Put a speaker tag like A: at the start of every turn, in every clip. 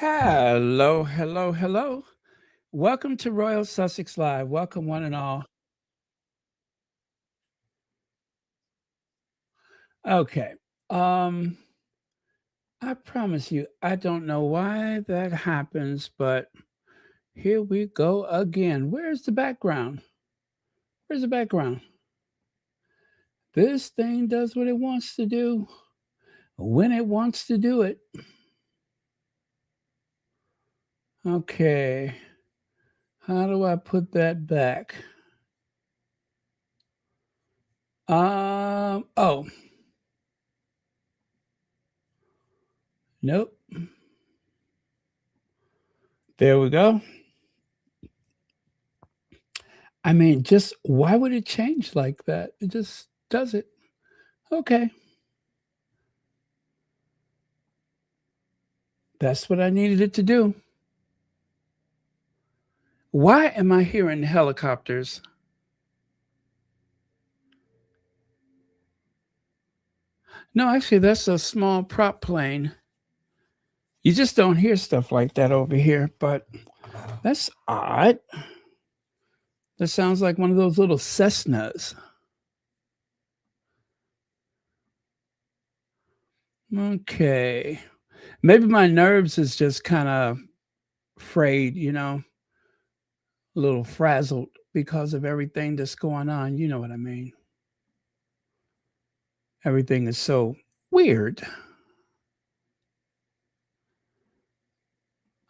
A: Hello, hello, hello. Welcome to Royal Sussex Live. Welcome, one and all. Okay. Um, I promise you, I don't know why that happens, but here we go again. Where's the background? Where's the background? This thing does what it wants to do when it wants to do it. Okay. How do I put that back? Oh, nope. There we go. I mean, just why would it change like that? It just does it. Okay. That's what I needed it to do. Why am I hearing helicopters? No, actually, that's a small prop plane. You just don't hear stuff like that over here, but that's odd. That sounds like one of those little Cessnas. Okay. Maybe my nerves is just kind of frayed, a little frazzled because of everything that's going on. You know what I mean? Everything is so weird.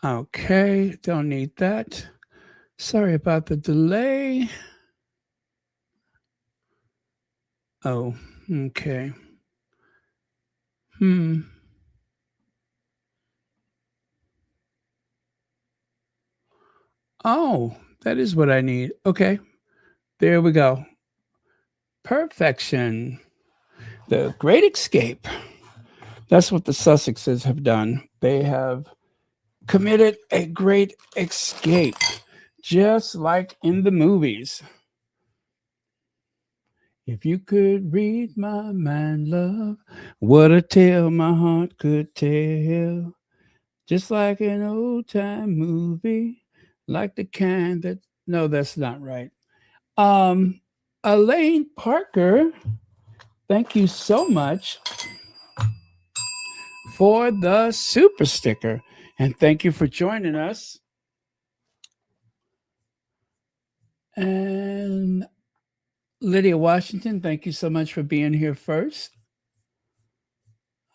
A: Okay, don't need that. Sorry about the delay. Oh, okay. Hmm. Oh, that is what I need. Okay, there we go. Perfection. The Great Escape. That's what the Sussexes have done. They have committed a great escape, just like in the movies. If you could read my mind, love, what a tale my heart could tell. Just like an old time movie, like the kind that. No, that's not right. Um, Elaine Parker, thank you so much for the super sticker. And thank you for joining us. And Lydia Washington, thank you so much for being here first.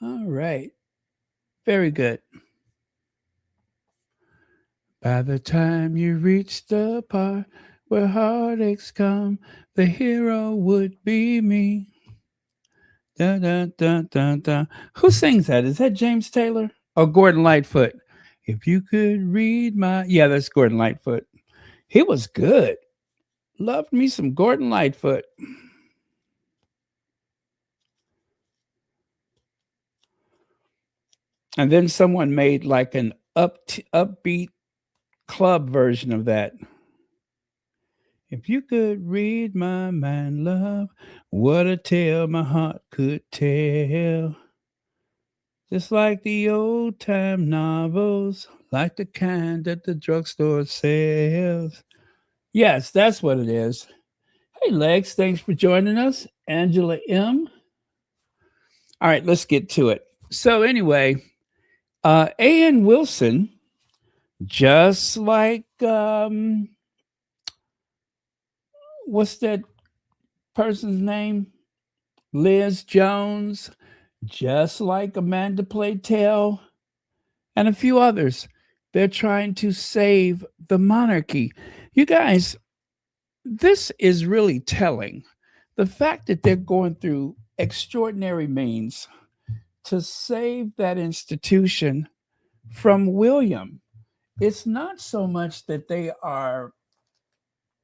A: All right. Very good. By the time you reach the part where heartaches come, the hero would be me. Dun, dun, dun, dun, dun. Who sings that? Is that James Taylor? Oh, Gordon Lightfoot. If you could read my. Yeah, that's Gordon Lightfoot. He was good. Loved me some Gordon Lightfoot. And then someone made like an upbeat club version of that. If you could read my mind, love, what a tale my heart could tell. Just like the old time novels, like the kind that the drugstore sells. Yes, that's what it is. Hey, Lex, thanks for joining us. Angela M. All right, let's get to it. So, anyway, A.N. Wilson, just like, what's that person's name? Liz Jones, just like Amanda Playtell, and a few others. They're trying to save the monarchy. You guys, this is really telling. The fact that they're going through extraordinary means to save that institution from William. It's not so much that they are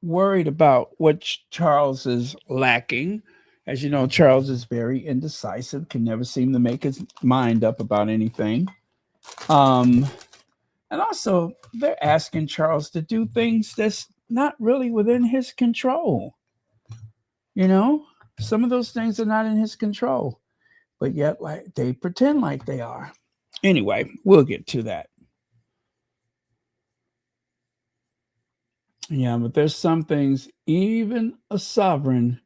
A: worried about what Charles is lacking. As you know, Charles is very indecisive, can never seem to make his mind up about anything. Um, and also, they're asking Charles to do things that's not really within his control. You know, some of those things are not in his control, but yet, like they pretend like they are. Anyway, we'll get to that. Yeah, but there's some things even a sovereign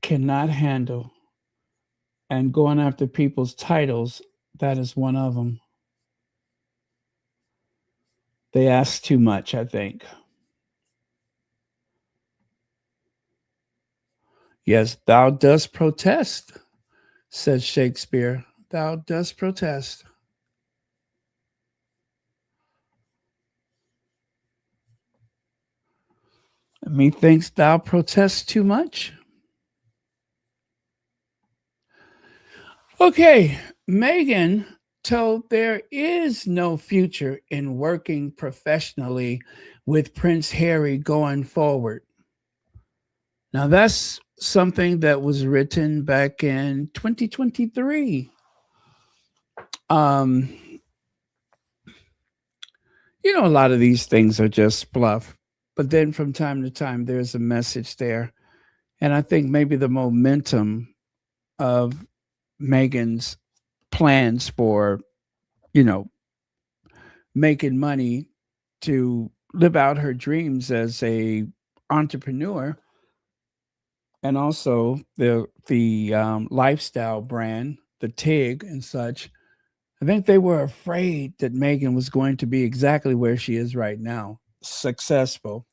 A: cannot handle. And going after people's titles, that is one of them. They ask too much, I think. Yes, thou dost protest, says Shakespeare. Thou dost protest. Methinks thou protest too much. Okay, Meghan told there is no future in working professionally with Prince Harry going forward. Now, that's something that was written back in 2023. Um, a lot of these things are just bluff, but then from time to time, there's a message there. And I think maybe the momentum of Meghan's plans for, you know, making money to live out her dreams as a entrepreneur, and also the lifestyle brand, the TIG and such. I think they were afraid that Meghan was going to be exactly where she is right now, successful.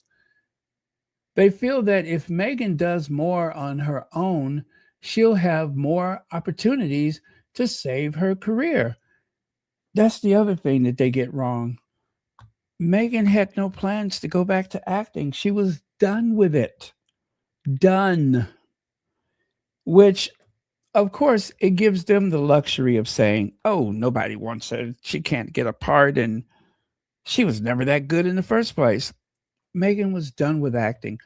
A: They feel that if Meghan does more on her own, she'll have more opportunities to save her career. That's the other thing that they get wrong. Meghan had no plans to go back to acting. She was done with it. Done. Which, of course, it gives them the luxury of saying, oh, nobody wants her. She can't get a part, and she was never that good in the first place. Meghan was done with acting.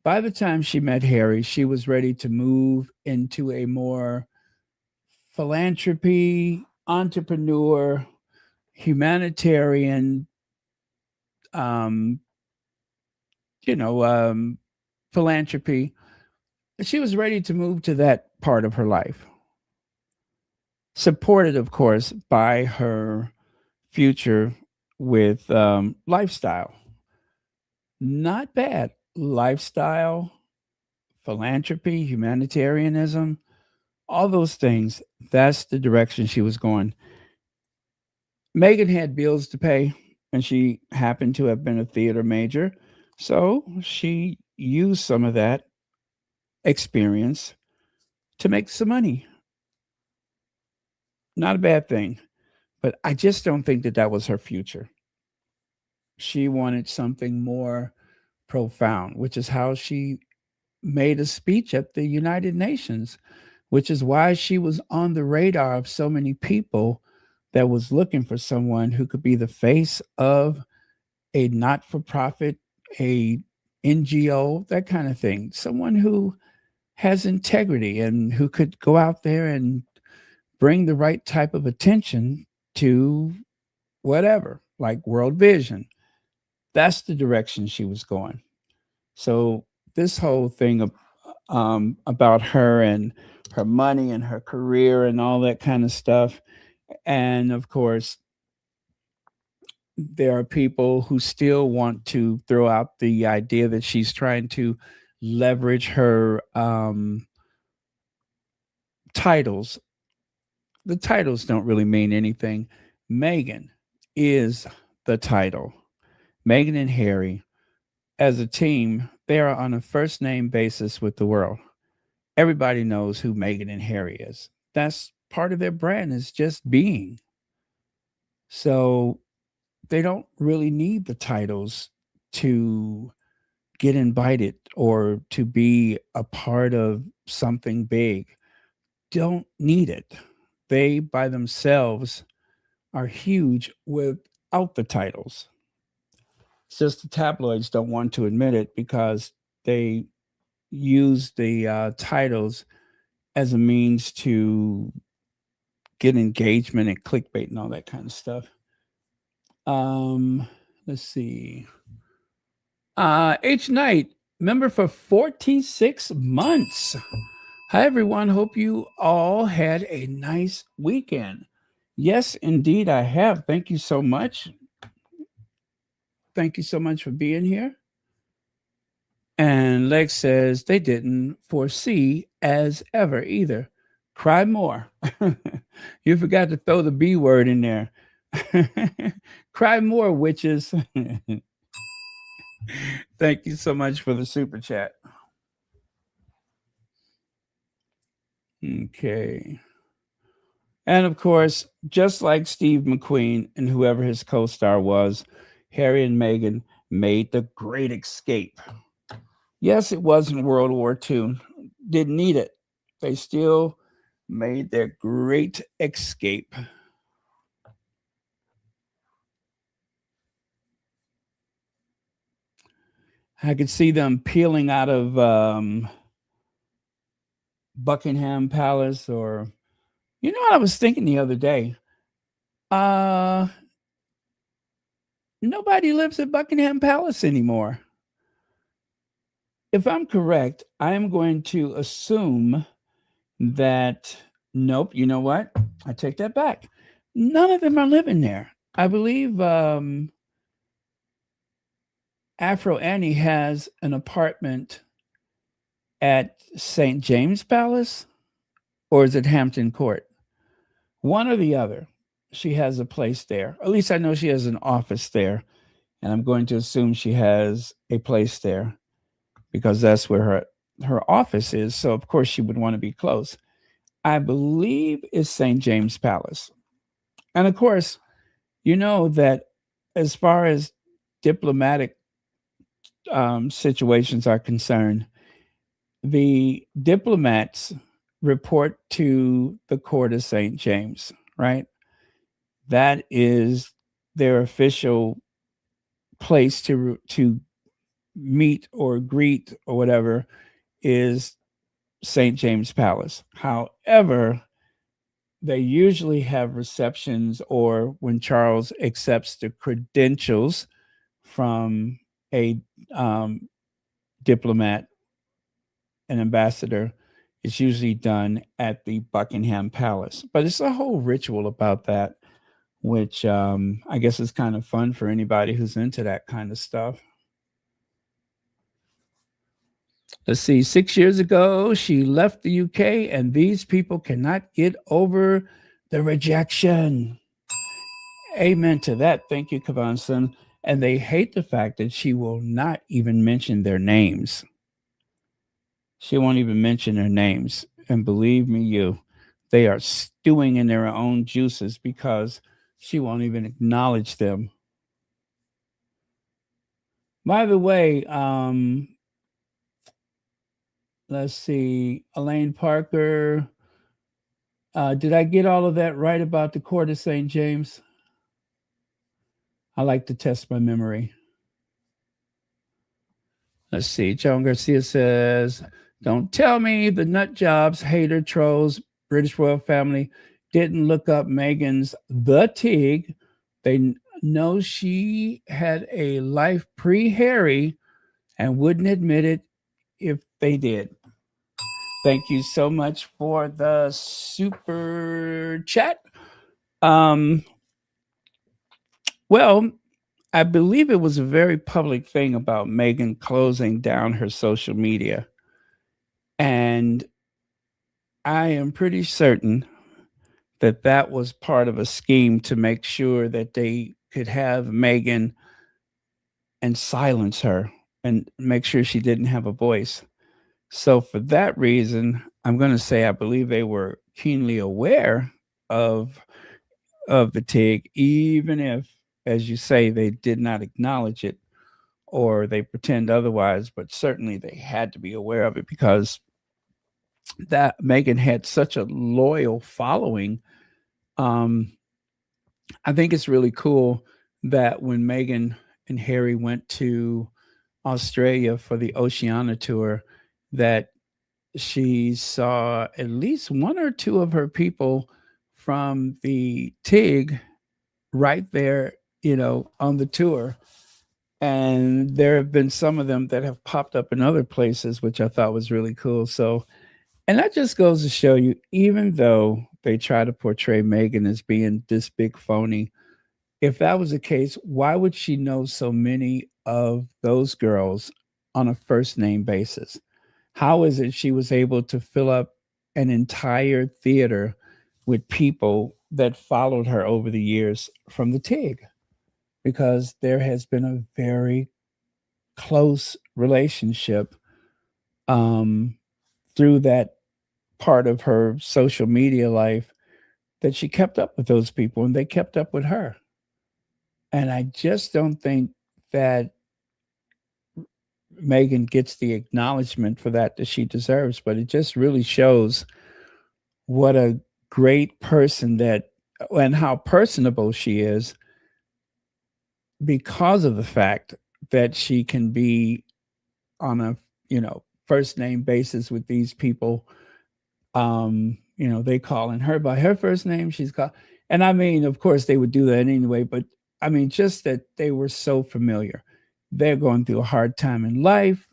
A: By the time she met Harry, she was ready to move into a more philanthropy, entrepreneur, humanitarian, um, you know, um, philanthropy. She was ready to move to that part of her life, supported, of course, by her future with lifestyle. Not bad. Lifestyle, philanthropy, humanitarianism, all those things. That's the direction she was going. Meghan had bills to pay, and she happened to have been a theater major. So she used some of that experience to make some money. Not a bad thing. But I just don't think that that was her future. She wanted something more profound, which is how she made a speech at the United Nations, which is why she was on the radar of so many people that was looking for someone who could be the face of a not-for-profit, a NGO, that kind of thing. Someone who has integrity and who could go out there and bring the right type of attention to whatever, like World Vision. That's the direction she was going. So this whole thing about her and her money and her career and all that kind of stuff, and of course, there are people who still want to throw out the idea that she's trying to leverage her titles. The titles don't really mean anything. Meghan is the title. Meghan and Harry, as a team, they are on a first name basis with the world. Everybody knows who Meghan and Harry is. That's part of their brand, is just being. So they don't really need the titles to get invited or to be a part of something big. Don't need it. They by themselves are huge without the titles. It's just the tabloids don't want to admit it because they use the titles as a means to get engagement and clickbait and all that kind of stuff. Um, let's see. H Knight, member for 46 months. Hi, everyone. Hope you all had a nice weekend. Yes, indeed, I have. Thank you so much. Thank you so much for being here. And Lex says they didn't foresee as ever either. Cry more. You forgot to throw the B word in there. Cry more, witches. Thank you so much for the super chat. Okay. And of course, just like Steve McQueen and whoever his co star was, Harry and Meghan made the great escape. Yes, it wasn't World War II. Didn't need it. They still made their great escape. I could see them peeling out of Buckingham Palace, or you know what I was thinking the other day? Uh Nobody lives at Buckingham Palace anymore. If I'm correct, I am going to assume that nope, you know what? I take that back. None of them are living there. I believe Afro Annie has an apartment at St. James Palace, or is it Hampton Court? One or the other. She has a place there. At least I know she has an office there. And I'm going to assume she has a place there because that's where her office is. So of course she would want to be close. I believe it's St. James Palace. And of course, you know that as far as diplomatic situations are concerned, the diplomats report to the court of St. James, right? That is their official place to meet or greet or whatever is St. James Palace. However, they usually have receptions, or when Charles accepts the credentials from a diplomat, an ambassador, it's usually done at the Buckingham Palace. But it's a whole ritual about that, which I guess is kind of fun for anybody who's into that kind of stuff. Let's see, 6 years ago, she left the UK, and these people cannot get over the rejection. Amen to that. Thank you, Kavanson. And they hate the fact that she will not even mention their names. She won't even mention their names. And believe me, they are stewing in their own juices because she won't even acknowledge them. By the way, let's see, Elaine Parker. Did I get all of that right about the court of St. James? I like to test my memory. Let's see. Joan Garcia says, don't tell me the nut jobs, hater trolls, British royal family didn't look up Meghan's The Tig. They know she had a life pre-Harry and wouldn't admit it if they did. Thank you so much for the super chat. Well, I believe it was a very public thing about Meghan closing down her social media. And I am pretty certain that that was part of a scheme to make sure that they could have Meghan and silence her and make sure she didn't have a voice. So for that reason, I'm going to say I believe they were keenly aware of the TIG, even if, as you say, they did not acknowledge it or they pretend otherwise, but certainly they had to be aware of it because that Meghan had such a loyal following. I think it's really cool that when Meghan and Harry went to Australia for the Oceania tour, that she saw at least one or two of her people from the TIG right there, on the tour. And there have been some of them that have popped up in other places, which I thought was really cool. So, and that just goes to show you, even though they try to portray Meghan as being this big phony, if that was the case, why would she know so many of those girls on a first name basis? How is it she was able to fill up an entire theater with people that followed her over the years from the TIG? Because there has been a very close relationship um, through that part of her social media life that she kept up with those people and they kept up with her. And I just don't think that Meghan gets the acknowledgement for that she deserves, but it just really shows what a great person that and how personable she is because of the fact that she can be on a first name basis with these people. They calling her by her first name, she's called, and I mean, of course they would do that anyway, but I mean, just that they were so familiar. They're going through a hard time in life.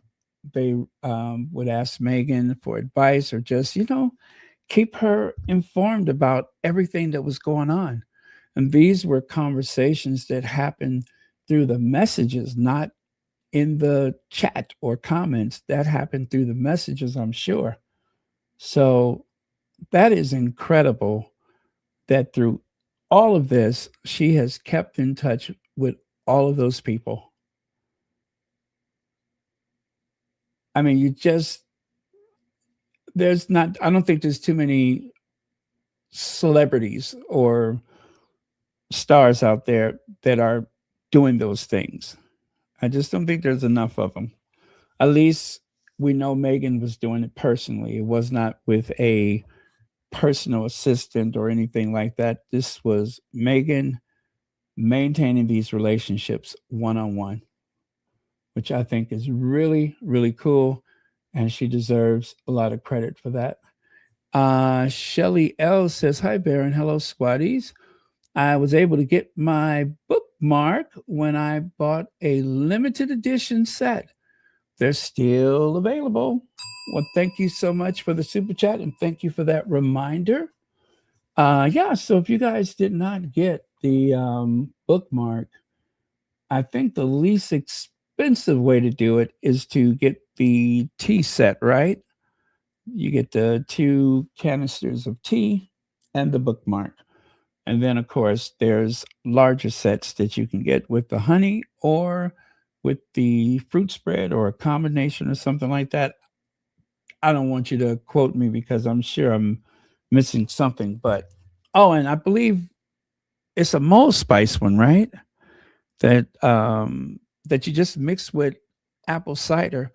A: They would ask Meghan for advice or just keep her informed about everything that was going on. And these were conversations that happened through the messages, not in the chat or comments. That happened through the messages, I'm sure. So that is incredible that through all of this, she has kept in touch with all of those people. I mean, I don't think there's too many celebrities or stars out there that are doing those things. I just don't think there's enough of them. At least we know Meghan was doing it personally. It was not with a personal assistant or anything like that. This was Meghan maintaining these relationships one on one, which I think is really, really cool. And she deserves a lot of credit for that. Shelly L says, "Hi, Baron. Hello, Squatties. I was able to get my bookmark when I bought a limited edition set. They're still available." Well, thank you so much for the super chat and thank you for that reminder. Yeah, so if you guys did not get the bookmark, I think the least expensive way to do it is to get the tea set, right? You get the 2 canisters of tea and the bookmark. And then, of course, there's larger sets that you can get with the honey or with the fruit spread or a combination or something like that. I don't want you to quote me because I'm sure I'm missing something. But, oh, and I believe it's a mole spice one, right? That you just mix with apple cider.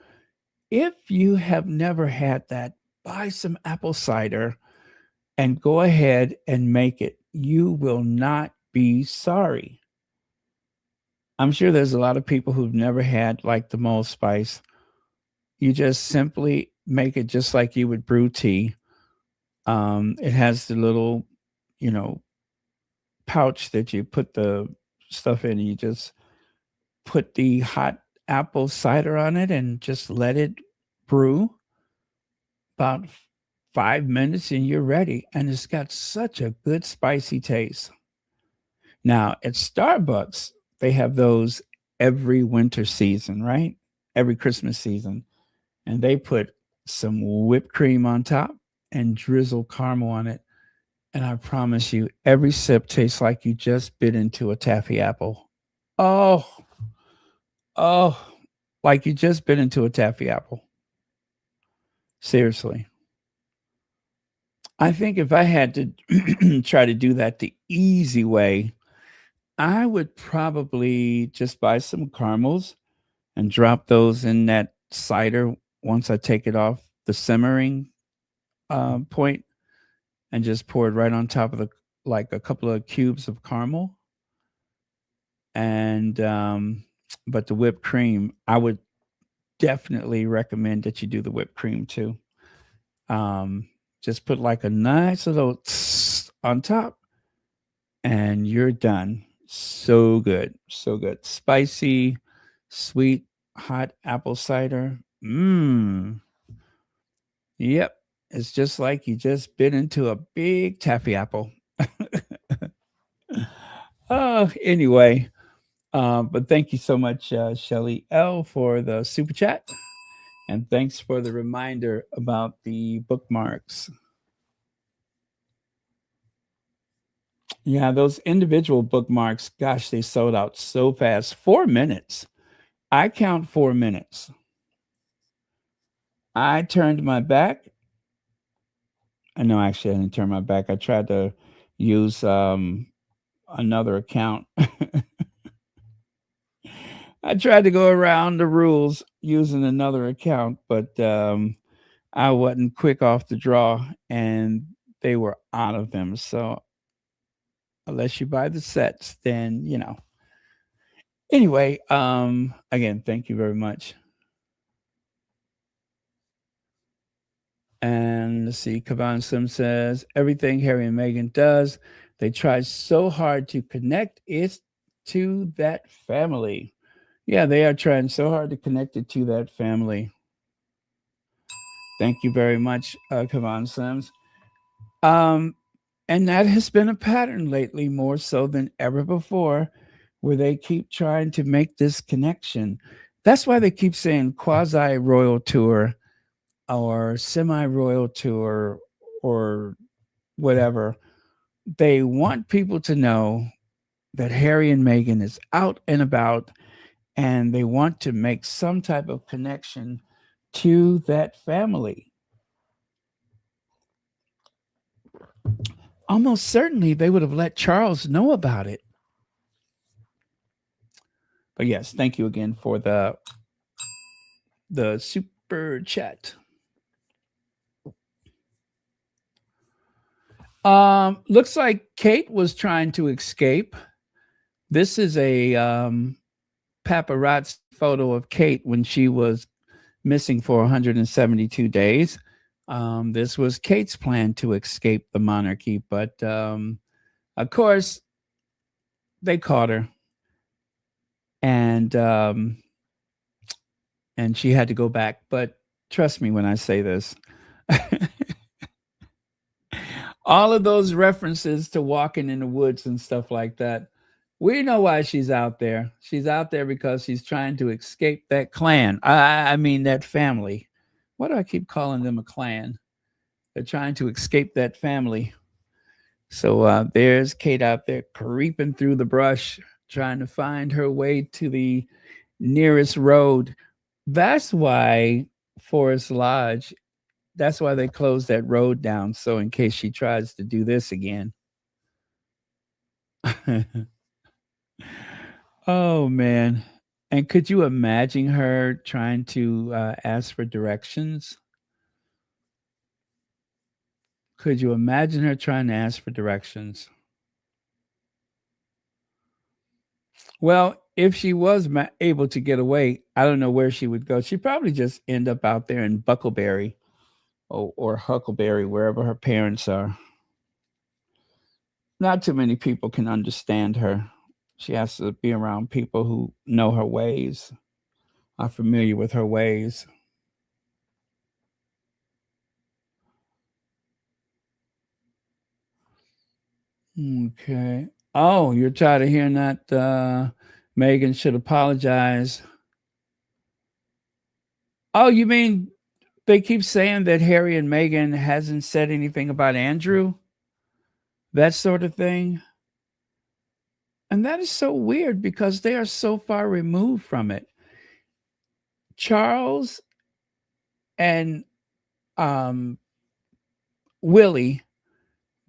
A: If you have never had that, buy some apple cider and go ahead and make it. You will not be sorry. I'm sure there's a lot of people who've never had like the mole spice. You just simply make it just like you would brew tea. It has the little, you know, pouch that you put the stuff in. And you just put the hot apple cider on it and just let it brew about 5 minutes and you're ready. And it's got such a good spicy taste. Now at Starbucks, they have those every winter season, right? Every Christmas season. And they put some whipped cream on top and drizzle caramel on it. And I promise you, every sip tastes like you just bit into a taffy apple. Oh, oh, like you just bit into a taffy apple. Seriously. I think if I had to try to do that the easy way, I would probably just buy some caramels and drop those in that cider once I take it off the simmering point and just pour it right on top of the like a couple of cubes of caramel. And but the whipped cream, I would definitely recommend that you do the whipped cream too. Um, just put like a nice little on top, and you're done. So good, so good. Spicy, sweet, hot apple cider. Mmm. Yep. It's just like you just bit into a big taffy apple. Oh, anyway, But thank you so much, Shelly L, for the super chat. And thanks for the reminder about the bookmarks. Yeah, those individual bookmarks, gosh, they sold out so fast. 4 minutes. I count 4 minutes. I turned my back. I know actually I didn't turn my back. I tried to use another account. I tried to go around the rules using another account, but I wasn't quick off the draw and they were out of them. So unless you buy the sets, then Anyway, again, thank you very much. And let's see, Kavan Sim says everything Harry and Meghan does, they try so hard to connect it to that family. Yeah, they are trying so hard to connect it to that family. Thank you very much, Kavan Sims. And that has been a pattern lately, more so than ever before, where they keep trying to make this connection. That's why they keep saying quasi royal tour or semi royal tour or whatever. They want people to know that Harry and Meghan is out and about and they want to make some type of connection to that family. Almost certainly they would have let Charles know about it. But yes, thank you again for the super chat. Looks like Kate was trying to escape. This is a paparazzi photo of Kate when she was missing for 172 days. This was Kate's plan to escape the monarchy, but of course, they caught her, and she had to go back. But trust me when I say this. All of those references to walking in the woods and stuff like that, we know why she's out there. She's out there because she's trying to escape that clan. I mean, that family. Why do I keep calling them a clan? They're trying to escape that family. So there's Kate out there creeping through the brush, trying to find her way to the nearest road. That's why Forest Lodge, that's why they closed that road down. So in case she tries to do this again. Oh, man. And could you imagine her trying to ask for directions? Could you imagine her trying to ask for directions? Well, if she was able to get away, I don't know where she would go. She'd probably just end up out there in Buckleberry or Huckleberry, wherever her parents are. Not too many people can understand her. She has to be around people who know her ways, are familiar with her ways. Okay. Oh, you're tired of hearing that Meghan should apologize. Oh, you mean they keep saying that Harry and Meghan hasn't said anything about Andrew? That sort of thing. And that is so weird because they are so far removed from it. Charles and um, Willie,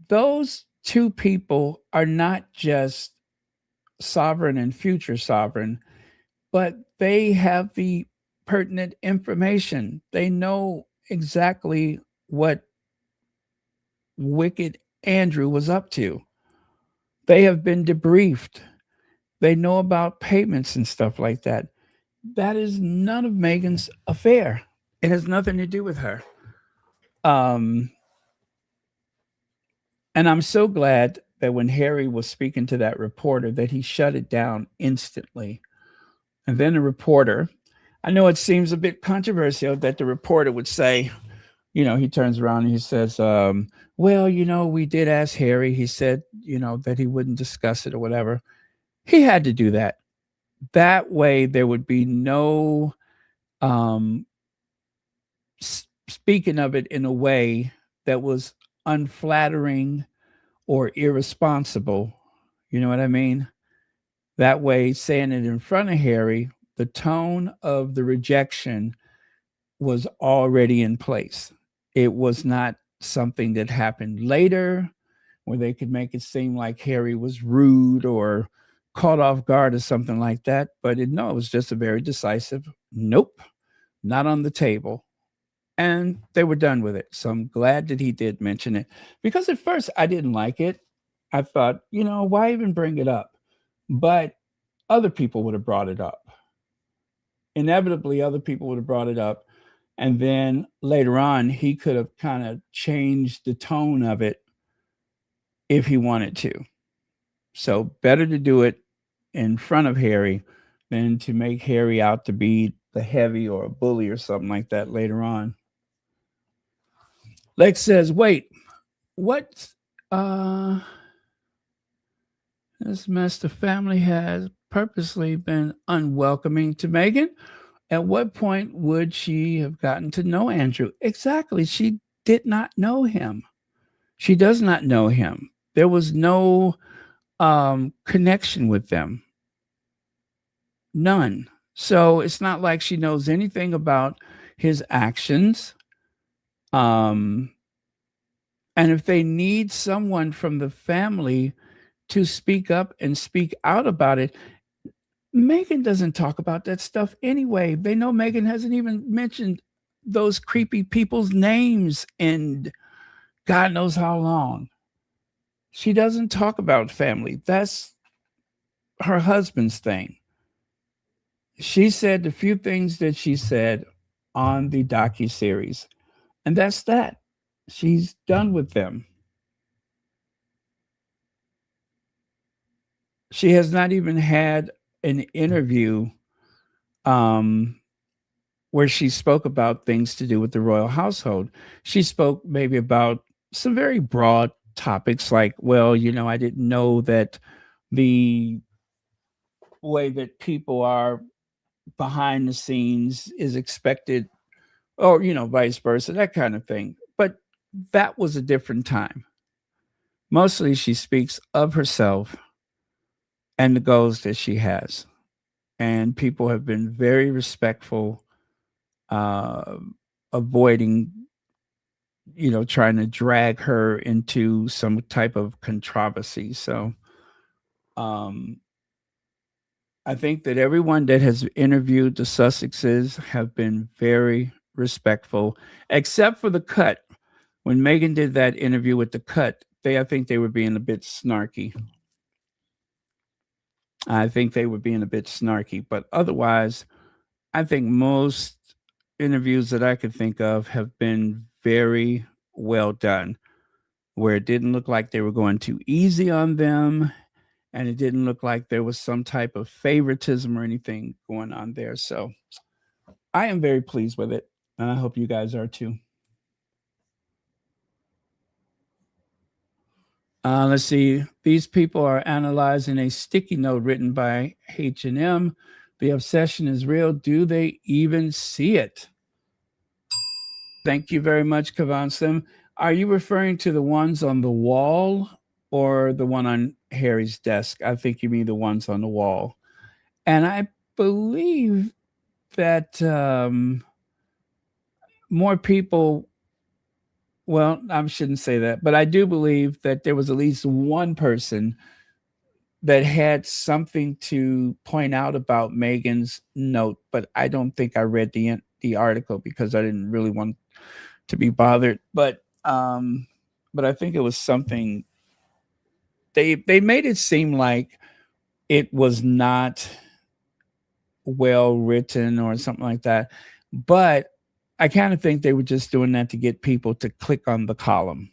A: those two people are not just sovereign and future sovereign, but they have the pertinent information. They know exactly what wicked Andrew was up to. They have been debriefed. They know about payments and stuff like that. That is none of Meghan's affair. It has nothing to do with her. Um, and I'm so glad that when Harry was speaking to that reporter, that he shut it down instantly. And then the reporter, I know it seems a bit controversial that the reporter would say, he turns around and he says, well, we did ask Harry. He said, that he wouldn't discuss it or whatever. He had to do that. That way, there would be no um, speaking of it in a way that was unflattering or irresponsible. You know what I mean? That way, saying it in front of Harry, the tone of the rejection was already in place. It was not something that happened later where they could make it seem like Harry was rude or caught off guard or something like that. But no, it was just a very decisive nope, not on the table. And they were done with it. So I'm glad that he did mention it because at first I didn't like it. I thought, why even bring it up? But other people would have brought it up. Inevitably, other people would have brought it up. And then later on, he could have kind of changed the tone of it if he wanted to. So better to do it in front of Harry than to make Harry out to be the heavy or a bully or something like that later on. Lex says, wait, what this mess the family has purposely been unwelcoming to Meghan? At what point would she have gotten to know Andrew? Exactly. She did not know him. She does not know him. There was no connection with them. None. So it's not like she knows anything about his actions. And if they need someone from the family to speak up and speak out about it, Meghan doesn't talk about that stuff anyway. They know Meghan hasn't even mentioned those creepy people's names in God knows how long. She doesn't talk about family. That's her husband's thing. She said the few things that she said on the docu-series, and that's that. She's done with them. She has not even had an interview um, where she spoke about things to do with the royal household. She spoke maybe about some very broad topics like, well, I didn't know that the way that people are behind the scenes is expected, or, vice versa, that kind of thing. But that was a different time. Mostly she speaks of herself and the goals that she has. And people have been very respectful, uh, avoiding, trying to drag her into some type of controversy. So um, I think that everyone that has interviewed the Sussexes have been very respectful, except for the cut. When Meghan did that interview with the cut, I think they were being a bit snarky. I think they were being a bit snarky, but otherwise, I think most interviews that I could think of have been very well done, where it didn't look like they were going too easy on them, and it didn't look like there was some type of favoritism or anything going on there. So I am very pleased with it, and I hope you guys are too. Let's see. These people are analyzing a sticky note written by H&M. The obsession is real. Do they even see it? Thank you very much, Kavan Slim. Are you referring to the ones on the wall or the one on Harry's desk? I think you mean the ones on the wall. And I believe that more people, well, I shouldn't say that, but I do believe that there was at least one person that had something to point out about Meghan's note, but I don't think I read the article because I didn't really want to be bothered. But I think it was something they made it seem like it was not well written or something like that. But I kind of think they were just doing that to get people to click on the column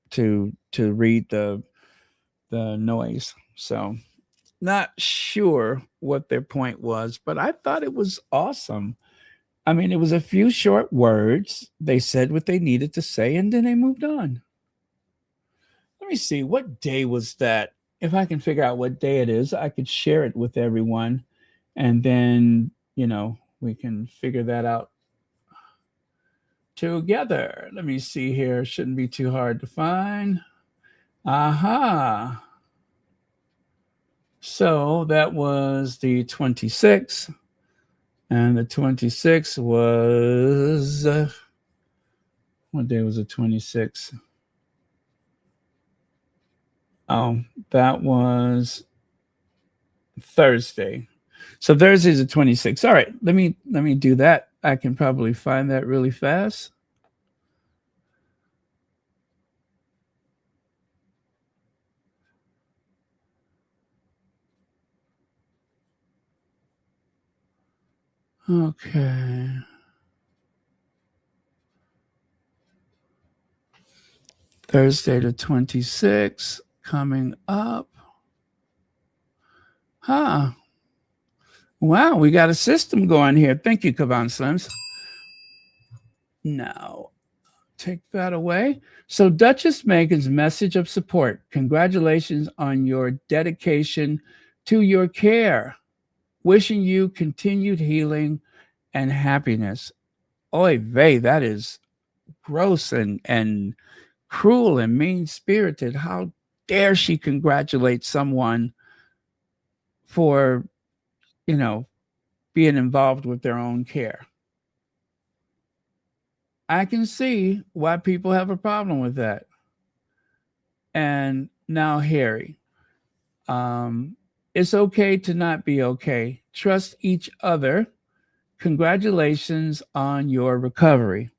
A: to read the noise. So not sure what their point was, but I thought it was awesome. I mean, it was a few short words. They said what they needed to say, and then they moved on. Let me see, what day was that? If I can figure out what day it is, I could share it with everyone. And then, we can figure that out together. Let me see here. Shouldn't be too hard to find. Aha. So that was the 26th. And the 26th was, what day was the 26th? Oh, that was Thursday. So Thursday's the 26th. All right, let me do that. I can probably find that really fast. Okay. Thursday the 26th coming up. Huh. Wow, we got a system going here. Thank you, Kaban Slims. Now, take that away. So, Duchess Meghan's message of support. Congratulations on your dedication to your care. Wishing you continued healing and happiness. Oy vey, that is gross and cruel and mean-spirited. How dare she congratulate someone for, being involved with their own care? I can see why people have a problem with that. And now, Harry, it's okay to not be okay. Trust each other. Congratulations on your recovery.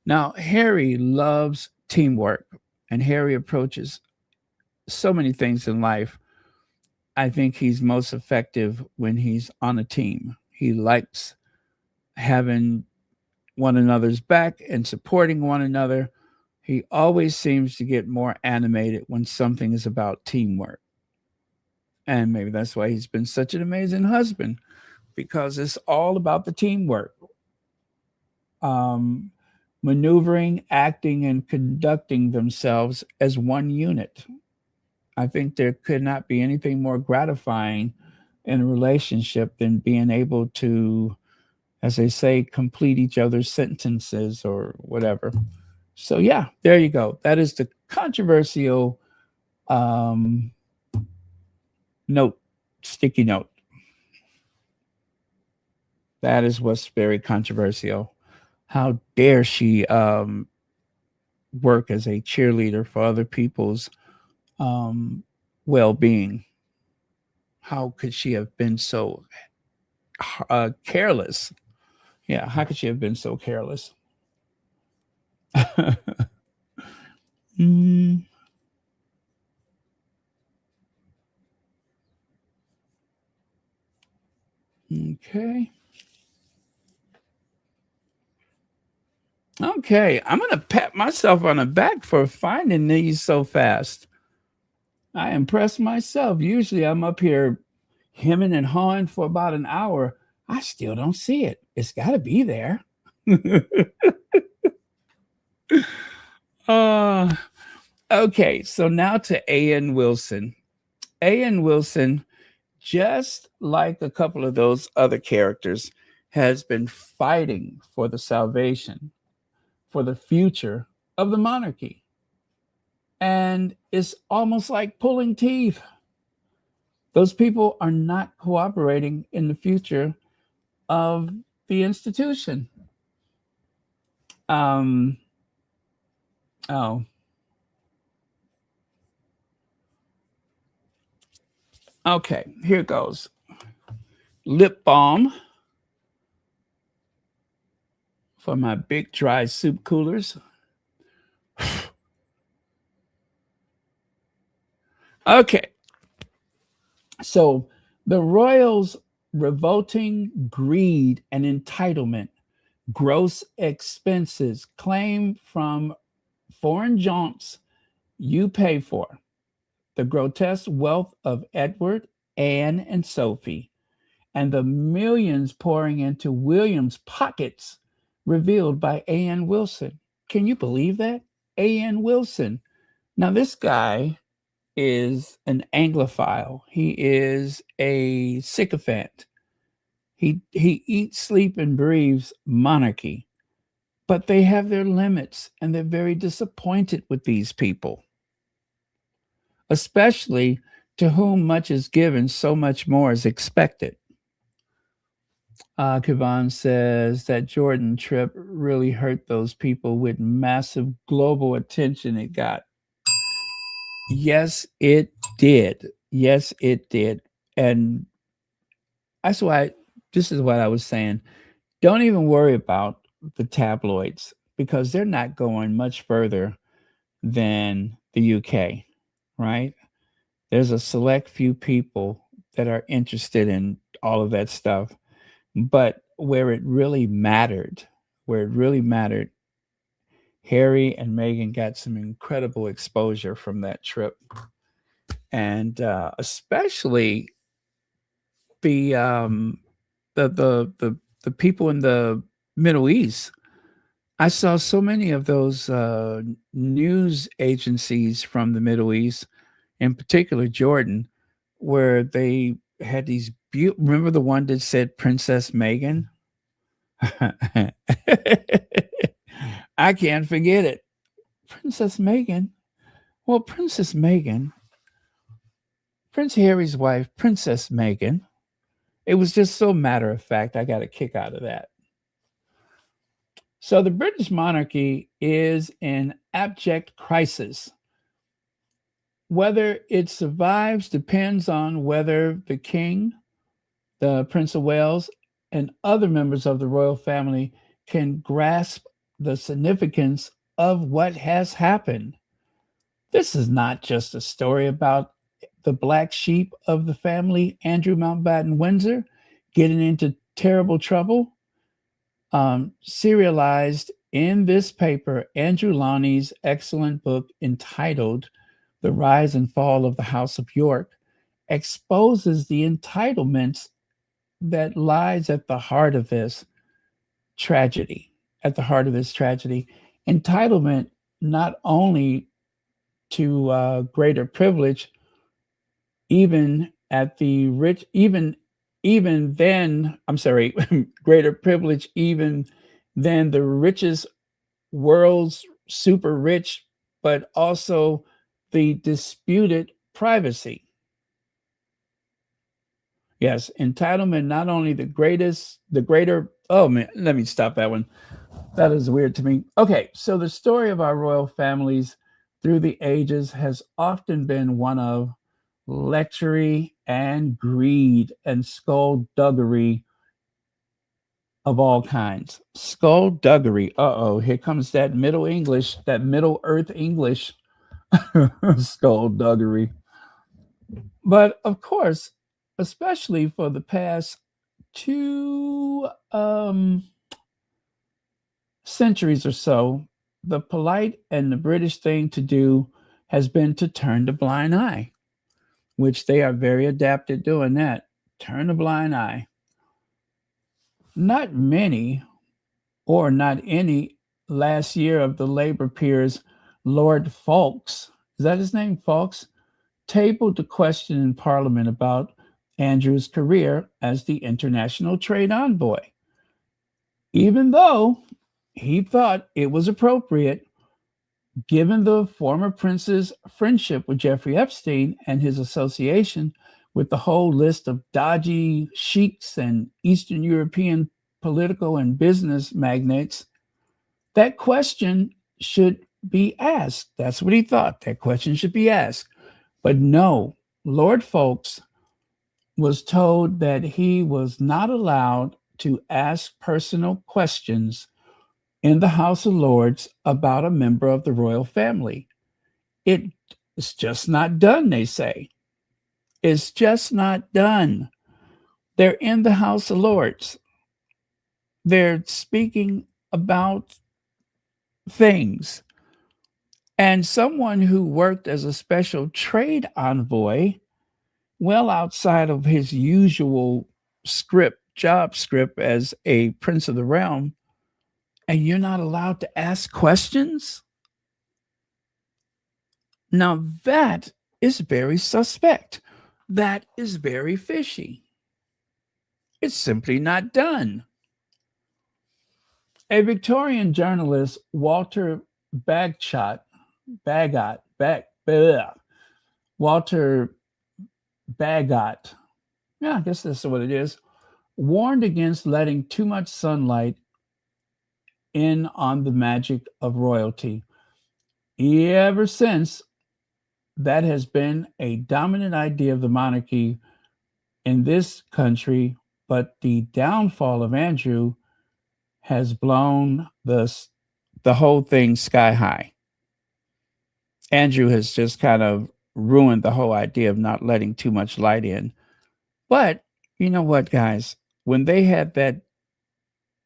A: Now, Harry loves teamwork, and Harry approaches so many things in life. I think he's most effective when he's on a team. He likes having one another's back and supporting one another. He always seems to get more animated when something is about teamwork. And maybe that's why he's been such an amazing husband, because it's all about the teamwork. Maneuvering, acting, and conducting themselves as one unit. I think there could not be anything more gratifying in a relationship than being able to, as they say, complete each other's sentences or whatever. So, yeah, there you go. That is the controversial note, sticky note. That is what's very controversial. How dare she work as a cheerleader for other people's well-being? How could she have been so careless? Yeah, how could she have been so careless? mm. Okay. Okay, I'm going to pat myself on the back for finding these so fast. I impressed myself. Usually I'm up here hemming and hawing for about an hour. I still don't see it. It's got to be there. Okay, so now to A.N. Wilson. A.N. Wilson, just like a couple of those other characters, has been fighting for the salvation, for the future of the monarchy. And it's almost like pulling teeth. Those people are not cooperating in the future of the institution. Oh, okay, here goes. Lip balm for my big dry soup coolers. Okay, so the royals' revolting greed and entitlement, gross expenses, claim from foreign jaunts you pay for, the grotesque wealth of Edward, Anne, and Sophie, and the millions pouring into William's pockets revealed by A.N. Wilson. Can you believe that? A.N. Wilson. Now, this guy is an Anglophile. He is a sycophant. He eats, sleep, and breathes monarchy. But they have their limits, and they're very disappointed with these people, especially to whom much is given, so much more is expected. Kivan says that Jordan trip really hurt those people with massive global attention it got. Yes, it did. Yes, it did. And that's why this is what I was saying. Don't even worry about the tabloids because they're not going much further than the UK, right? There's a select few people that are interested in all of that stuff. But where it really mattered, Harry and Meghan got some incredible exposure from that trip. And especially the, um, the people in the Middle East. I saw so many of those news agencies from the Middle East, in particular Jordan, where they had these. Remember the one that said Princess Meghan? I can't forget it. Princess Meghan. Well, Princess Meghan, Prince Harry's wife, Princess Meghan. It was just so matter of fact. I got a kick out of that. So the British monarchy is in abject crisis. Whether it survives depends on whether the king, the Prince of Wales, and other members of the royal family can grasp the significance of what has happened. This is not just a story about the black sheep of the family, Andrew Mountbatten-Windsor, getting into terrible trouble. Serialized in this paper, Andrew Loney's excellent book entitled The Rise and Fall of the House of York exposes the entitlements that lies at the heart of this tragedy. At the heart of this tragedy, entitlement not only to greater privilege, even at the rich, even then, I'm sorry, greater privilege, even than the richest world's super rich, but also the disputed privacy. Yes, entitlement, not only the greater, oh man, let me stop that one. That is weird to me. Okay, so the story of our royal families through the ages has often been one of lechery and greed and skullduggery of all kinds. Skullduggery. Uh-oh, here comes that Middle English, that Middle Earth English. Skullduggery. But of course, especially for the past two centuries or so, the polite and the British thing to do has been to turn the blind eye, which they are very adept at doing that. Turn a blind eye. Not many, or not any, last year of the Labour peers, Lord Fawkes, is that his name, Fawkes, tabled the question in Parliament about Andrew's career as the international trade envoy, even though he thought it was appropriate given the former prince's friendship with Jeffrey Epstein and his association with the whole list of dodgy sheiks and Eastern European political and business magnates. That question should be asked. That's what he thought. That question should be asked. But no, Lord Fawkes was told that he was not allowed to ask personal questions in the House of Lords about a member of the royal family. It's just not done, they say. It's just not done. They're in the House of Lords. They're speaking about things. And someone who worked as a special trade envoy, well outside of his usual job script as a prince of the realm, and you're not allowed to ask questions? Now that is very suspect. That is very fishy. It's simply not done. A Victorian journalist, Walter Bagshot, Bagot, Bag, bleh, Walter Bagot, yeah, I guess that's what it is, warned against letting too much sunlight in on the magic of royalty. Ever since, that has been a dominant idea of the monarchy in this country, but the downfall of Andrew has blown the whole thing sky high. Andrew has just kind of ruined the whole idea of not letting too much light in. But you know what, guys? When they had that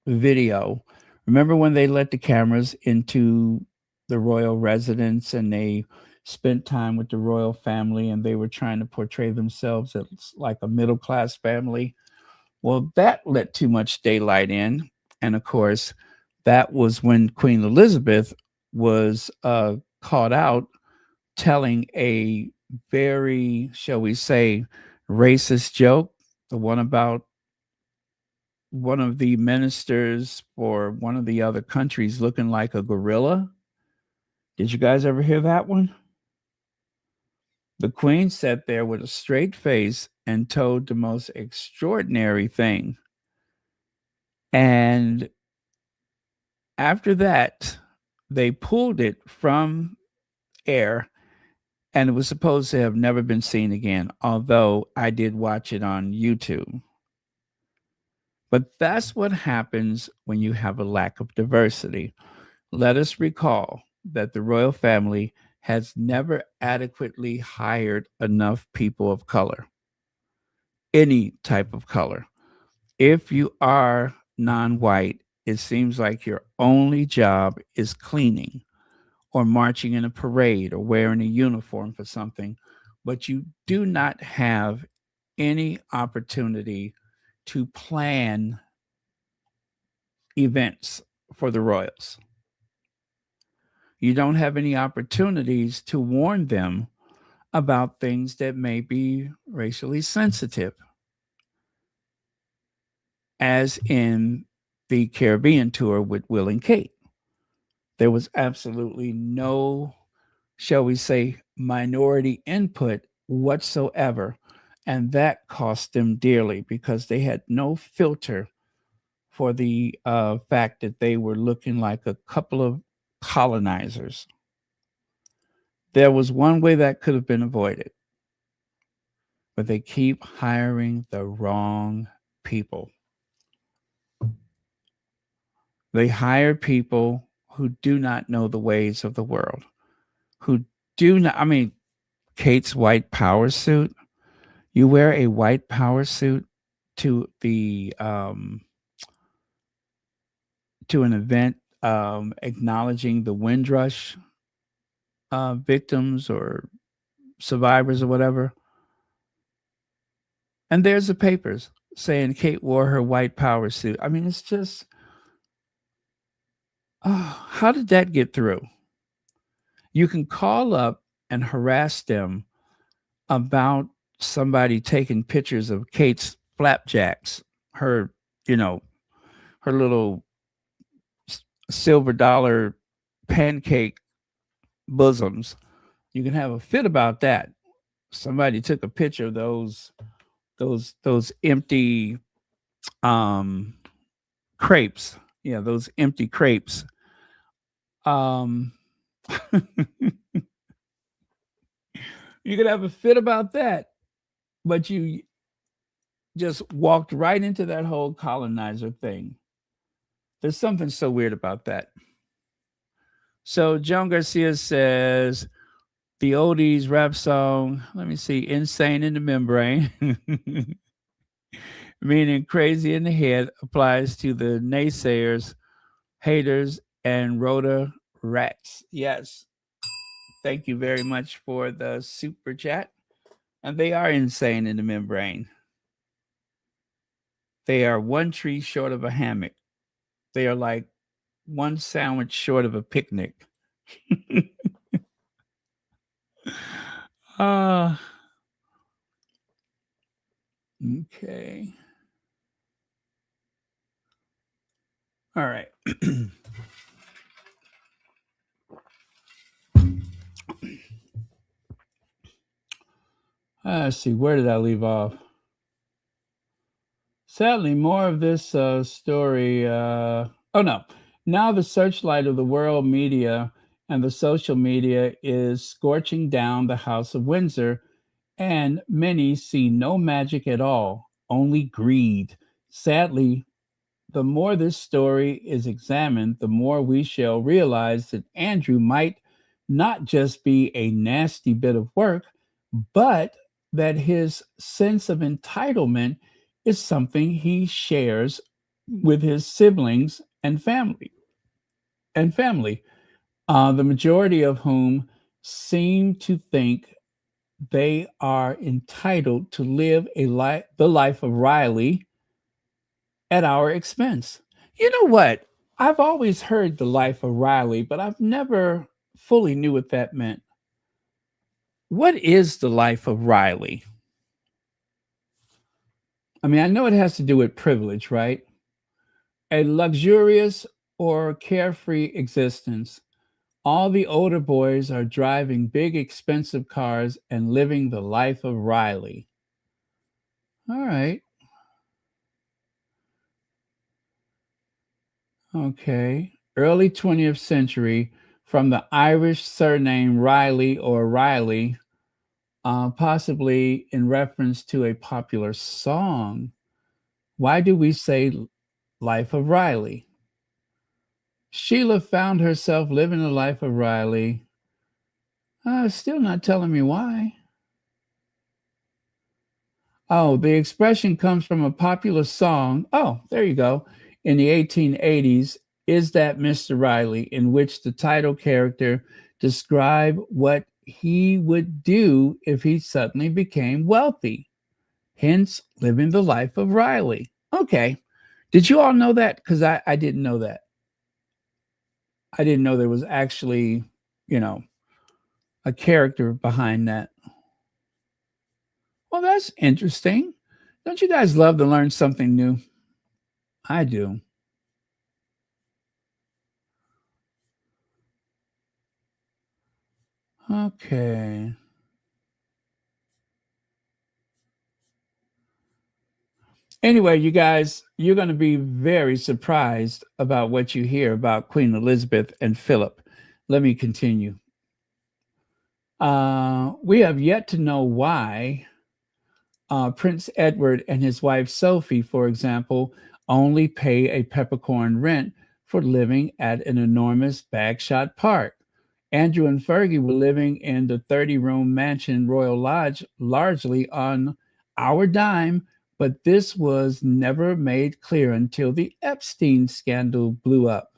A: video, remember when they let the cameras into the royal residence and they spent time with the royal family and they were trying to portray themselves as like a middle class family? Well, that let too much daylight in. And of course, that was when Queen Elizabeth was caught out telling a very, shall we say, racist joke, the one about one of the ministers for one of the other countries looking like a gorilla. Did you guys ever hear that one? The queen sat there with a straight face and told the most extraordinary thing. And after that, they pulled it from air and it was supposed to have never been seen again, although I did watch it on YouTube. But that's what happens when you have a lack of diversity. Let us recall that the royal family has never adequately hired enough people of color, any type of color. If you are non white, it seems like your only job is cleaning or marching in a parade or wearing a uniform for something, but you do not have any opportunity to plan events for the royals. You don't have any opportunities to warn them about things that may be racially sensitive, as in the Caribbean tour with Will and Kate. There was absolutely no, shall we say, minority input whatsoever. And that cost them dearly because they had no filter for the fact that they were looking like a couple of colonizers. There was one way that could have been avoided, but they keep hiring the wrong people. They hire people who do not know the ways of the world, who do not, I mean, Kate's white power suit. You wear a white power suit to the to an event acknowledging the Windrush victims or survivors or whatever, and there's the papers saying Kate wore her white power suit. I mean, it's just, oh, how did that get through? You can call up and harass them about somebody taking pictures of Kate's flapjacks, her, you know, her little silver dollar pancake bosoms. You can have a fit about that. Somebody took a picture of those empty um crepes. Yeah, those empty crepes. Um you could have a fit about that, but you just walked right into that whole colonizer thing. There's something so weird about that. So Joan Garcia says the oldies rap song, let me see, Insane in the Membrane, meaning crazy in the head, applies to the naysayers, haters, and rotor rats. Yes. Thank you very much for the super chat. And they are insane in the membrane. They are one tree short of a hammock. They are like one sandwich short of a picnic. uh, okay. All right. Let's see. Where did I leave off? Sadly, more of this story. Oh, no. Now, the searchlight of the world media and the social media is scorching down the House of Windsor, and many see no magic at all, only greed. Sadly, the more this story is examined, the more we shall realize that Andrew might not just be a nasty bit of work, but that his sense of entitlement is something he shares with his siblings and family, the majority of whom seem to think they are entitled to live the life of Riley at our expense. You know what? I've always heard the life of Riley, but I've never fully knew what that meant. What is the life of Riley? I mean, I know it has to do with privilege, right? A luxurious or carefree existence. All the older boys are driving big, expensive cars and living the life of Riley. All right. Okay. Early 20th century, from the Irish surname Riley or Riley, possibly in reference to a popular song. Why do we say Life of Riley? Sheila found herself living the life of Riley. Still not telling me why. Oh, the expression comes from a popular song. Oh, there you go. In the 1880s, Is That Mr. Riley, in which the title character described what he would do if he suddenly became wealthy. Hence, living the life of Riley. Okay. Did you all know that? Because I didn't know that. I didn't know there was actually, you know, a character behind that. Well, that's interesting. Don't you guys love to learn something new? I do. Okay. Anyway, you guys, you're going to be very surprised about what you hear about Queen Elizabeth and Philip. Let me continue. We have yet to know why Prince Edward and his wife Sophie, for example, only pay a peppercorn rent for living at an enormous Bagshot Park. Andrew and Fergie were living in the 30-room mansion Royal Lodge largely on our dime, but this was never made clear until the Epstein scandal blew up.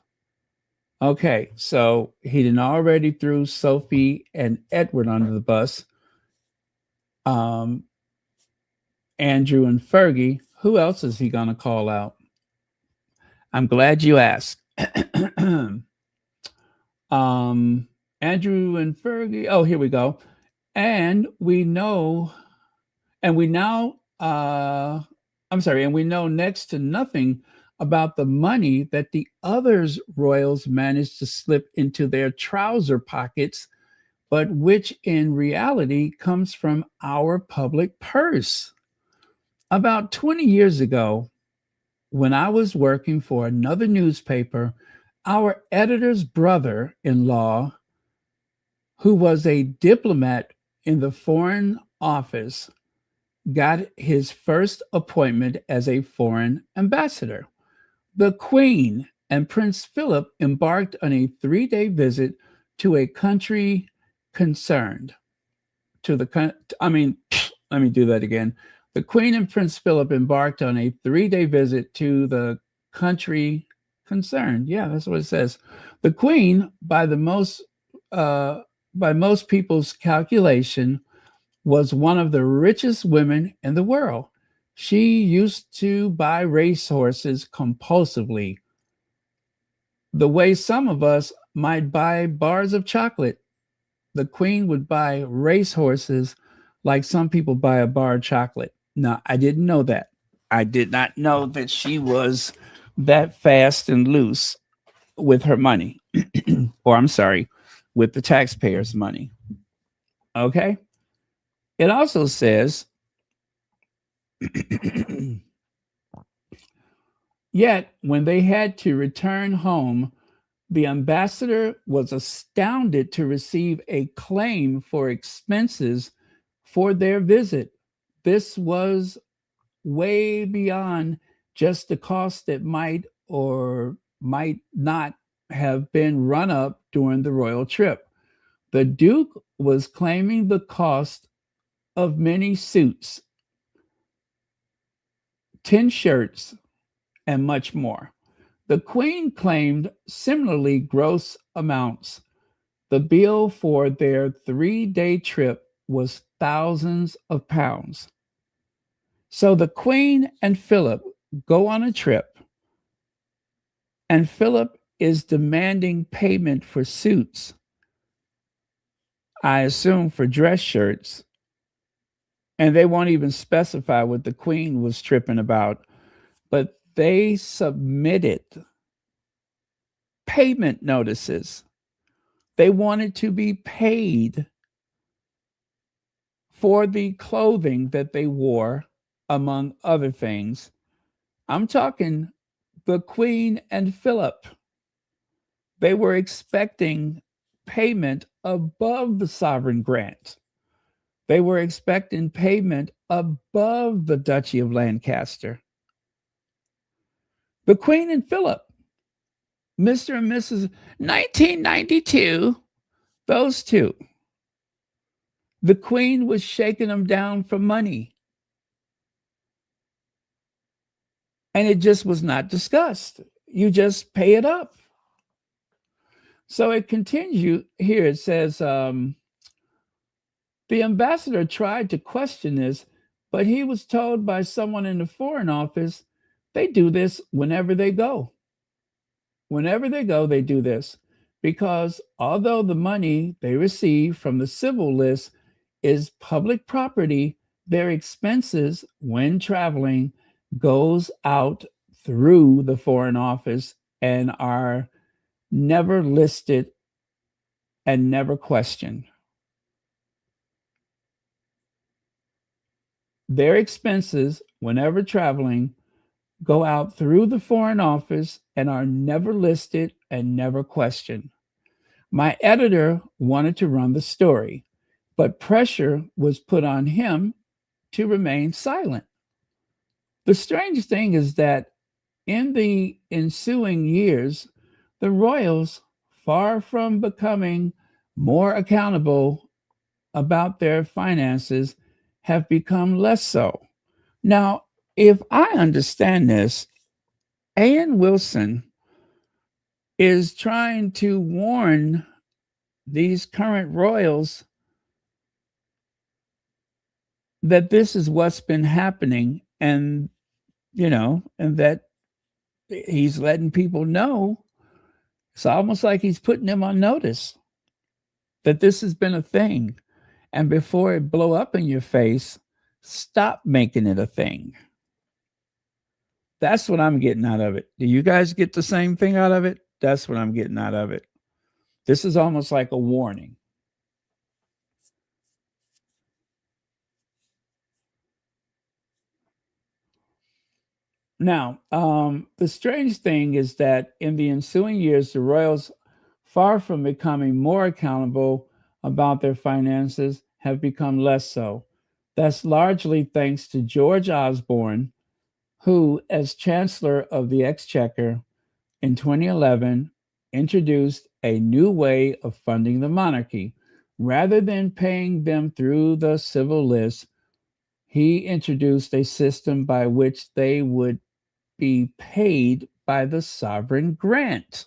A: Okay, so he did already threw Sophie and Edward under the bus. Andrew and Fergie. Who else is he going to call out? I'm glad you asked. Andrew and Fergie. Oh, here we go. And we know, and we now, and we know next to nothing about the money that the others royals managed to slip into their trouser pockets, but which in reality comes from our public purse. About 20 years ago, when I was working for another newspaper, our editor's brother in law, who was a diplomat in the Foreign Office, got his first appointment as a foreign ambassador. The Queen and Prince Philip embarked on a 3-day visit to a country concerned. Let me do that again. The Queen and Prince Philip embarked on a 3-day visit to the country concerned. Yeah, that's what it says. The Queen, by most people's calculation, was one of the richest women in the world. She used to buy racehorses compulsively, the way some of us might buy bars of chocolate. The Queen would buy racehorses like some people buy a bar of chocolate. Now, I didn't know that. I did not know that she was that fast and loose with her money, or I'm sorry, with the taxpayers' money. Okay. It also says, yet when they had to return home, the ambassador was astounded to receive a claim for expenses for their visit. This was way beyond just the cost that might or might not have been run up during the royal trip. The Duke was claiming the cost of many suits, 10 shirts, and much more. The Queen claimed similarly gross amounts. The bill for their 3-day trip was thousands of pounds. So the Queen and Philip go on a trip, and Philip is demanding payment for suits, I assume for dress shirts, and they won't even specify what the Queen was tripping about, but they submitted payment notices. They wanted to be paid for the clothing that they wore, among other things. I'm talking the Queen and Philip. They were expecting payment above the sovereign grant. They were expecting payment above the Duchy of Lancaster. The Queen and Philip, Mr. and Mrs. 1992, those two. The Queen was shaking them down for money. And it just was not discussed. You just pay it up. So it continues here. It says, the ambassador tried to question this, but he was told by someone in the Foreign Office they do this whenever they go. Whenever they go, they do this because although the money they receive from the civil list is public property, their expenses when traveling goes out through the Foreign Office and are never listed and never questioned. Their expenses, whenever traveling, go out through the Foreign Office and are never listed and never questioned. My editor wanted to run the story, but pressure was put on him to remain silent. The strange thing is that in the ensuing years, the royals, far from becoming more accountable about their finances, have become less so. Now, if I understand this, Anne Wilson is trying to warn these current royals that this is what's been happening and and that he's letting people know. It's almost like he's putting them on notice that this has been a thing. And before it blow up in your face, stop making it a thing. That's what I'm getting out of it. Do you guys get the same thing out of it? That's what I'm getting out of it. This is almost like a warning. Now, the strange thing is that in the ensuing years, the royals, far from becoming more accountable about their finances, have become less so. That's largely thanks to George Osborne, who, as Chancellor of the Exchequer in 2011, introduced a new way of funding the monarchy. Rather than paying them through the civil list, he introduced a system by which they would be paid by the sovereign grant.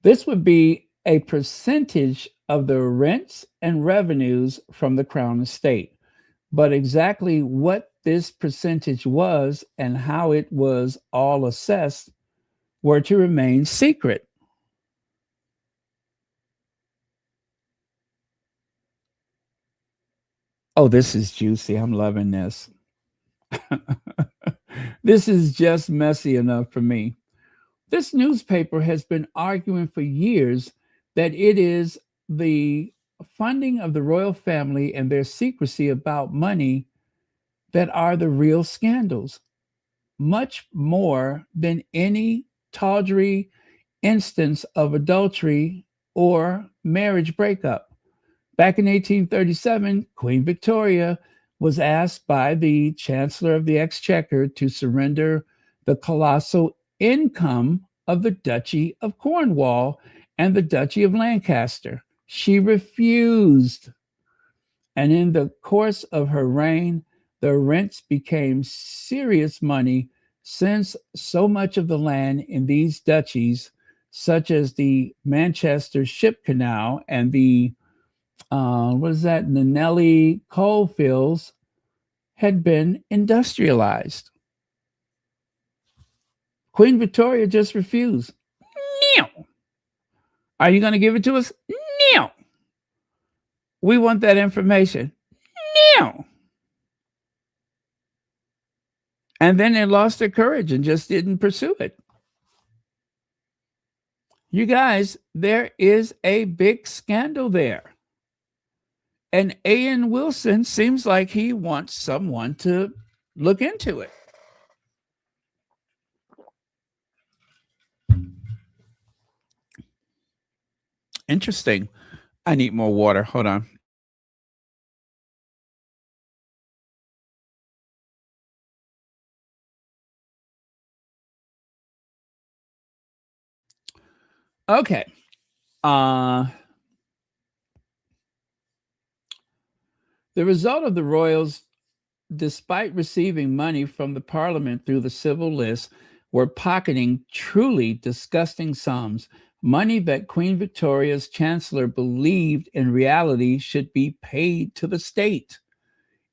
A: This would be a percentage of the rents and revenues from the Crown estate. But exactly what this percentage was and how it was all assessed were to remain secret. Oh, this is juicy. I'm loving this. This is just messy enough for me. This newspaper has been arguing for years that it is the funding of the royal family and their secrecy about money that are the real scandals, much more than any tawdry instance of adultery or marriage breakup. Back in 1837, Queen Victoria was asked by the Chancellor of the Exchequer to surrender the colossal income of the Duchy of Cornwall and the Duchy of Lancaster. She refused, and in the course of her reign, the rents became serious money since so much of the land in these duchies, such as the Manchester Ship Canal and the what is that, Nanelli coal fields, had been industrialized. Queen Victoria just refused. No. Are you going to give it to us? No. We want that information. No. And then they lost their courage and just didn't pursue it. You guys, there is a big scandal there. And A.N. Wilson seems like he wants someone to look into it. Interesting. I need more water. Hold on. Okay. Uh, the result of the royals, despite receiving money from the parliament through the civil list, were pocketing truly disgusting sums, money that Queen Victoria's chancellor believed in reality should be paid to the state.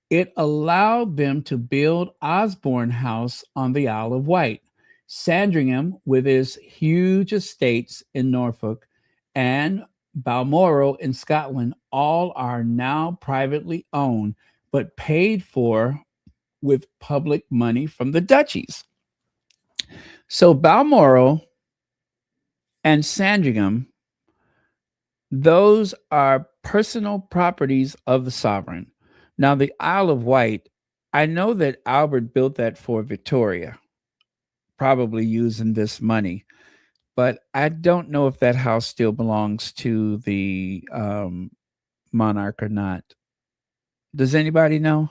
A: It allowed them to build Osborne House on the Isle of Wight, Sandringham with its huge estates in Norfolk, and Balmoral in Scotland. All are now privately owned, but paid for with public money from the duchies. So Balmoral and Sandringham, those are personal properties of the sovereign. Now, the Isle of Wight, I know that Albert built that for Victoria, probably using this money, but I don't know if that house still belongs to the monarch or not. Does anybody know?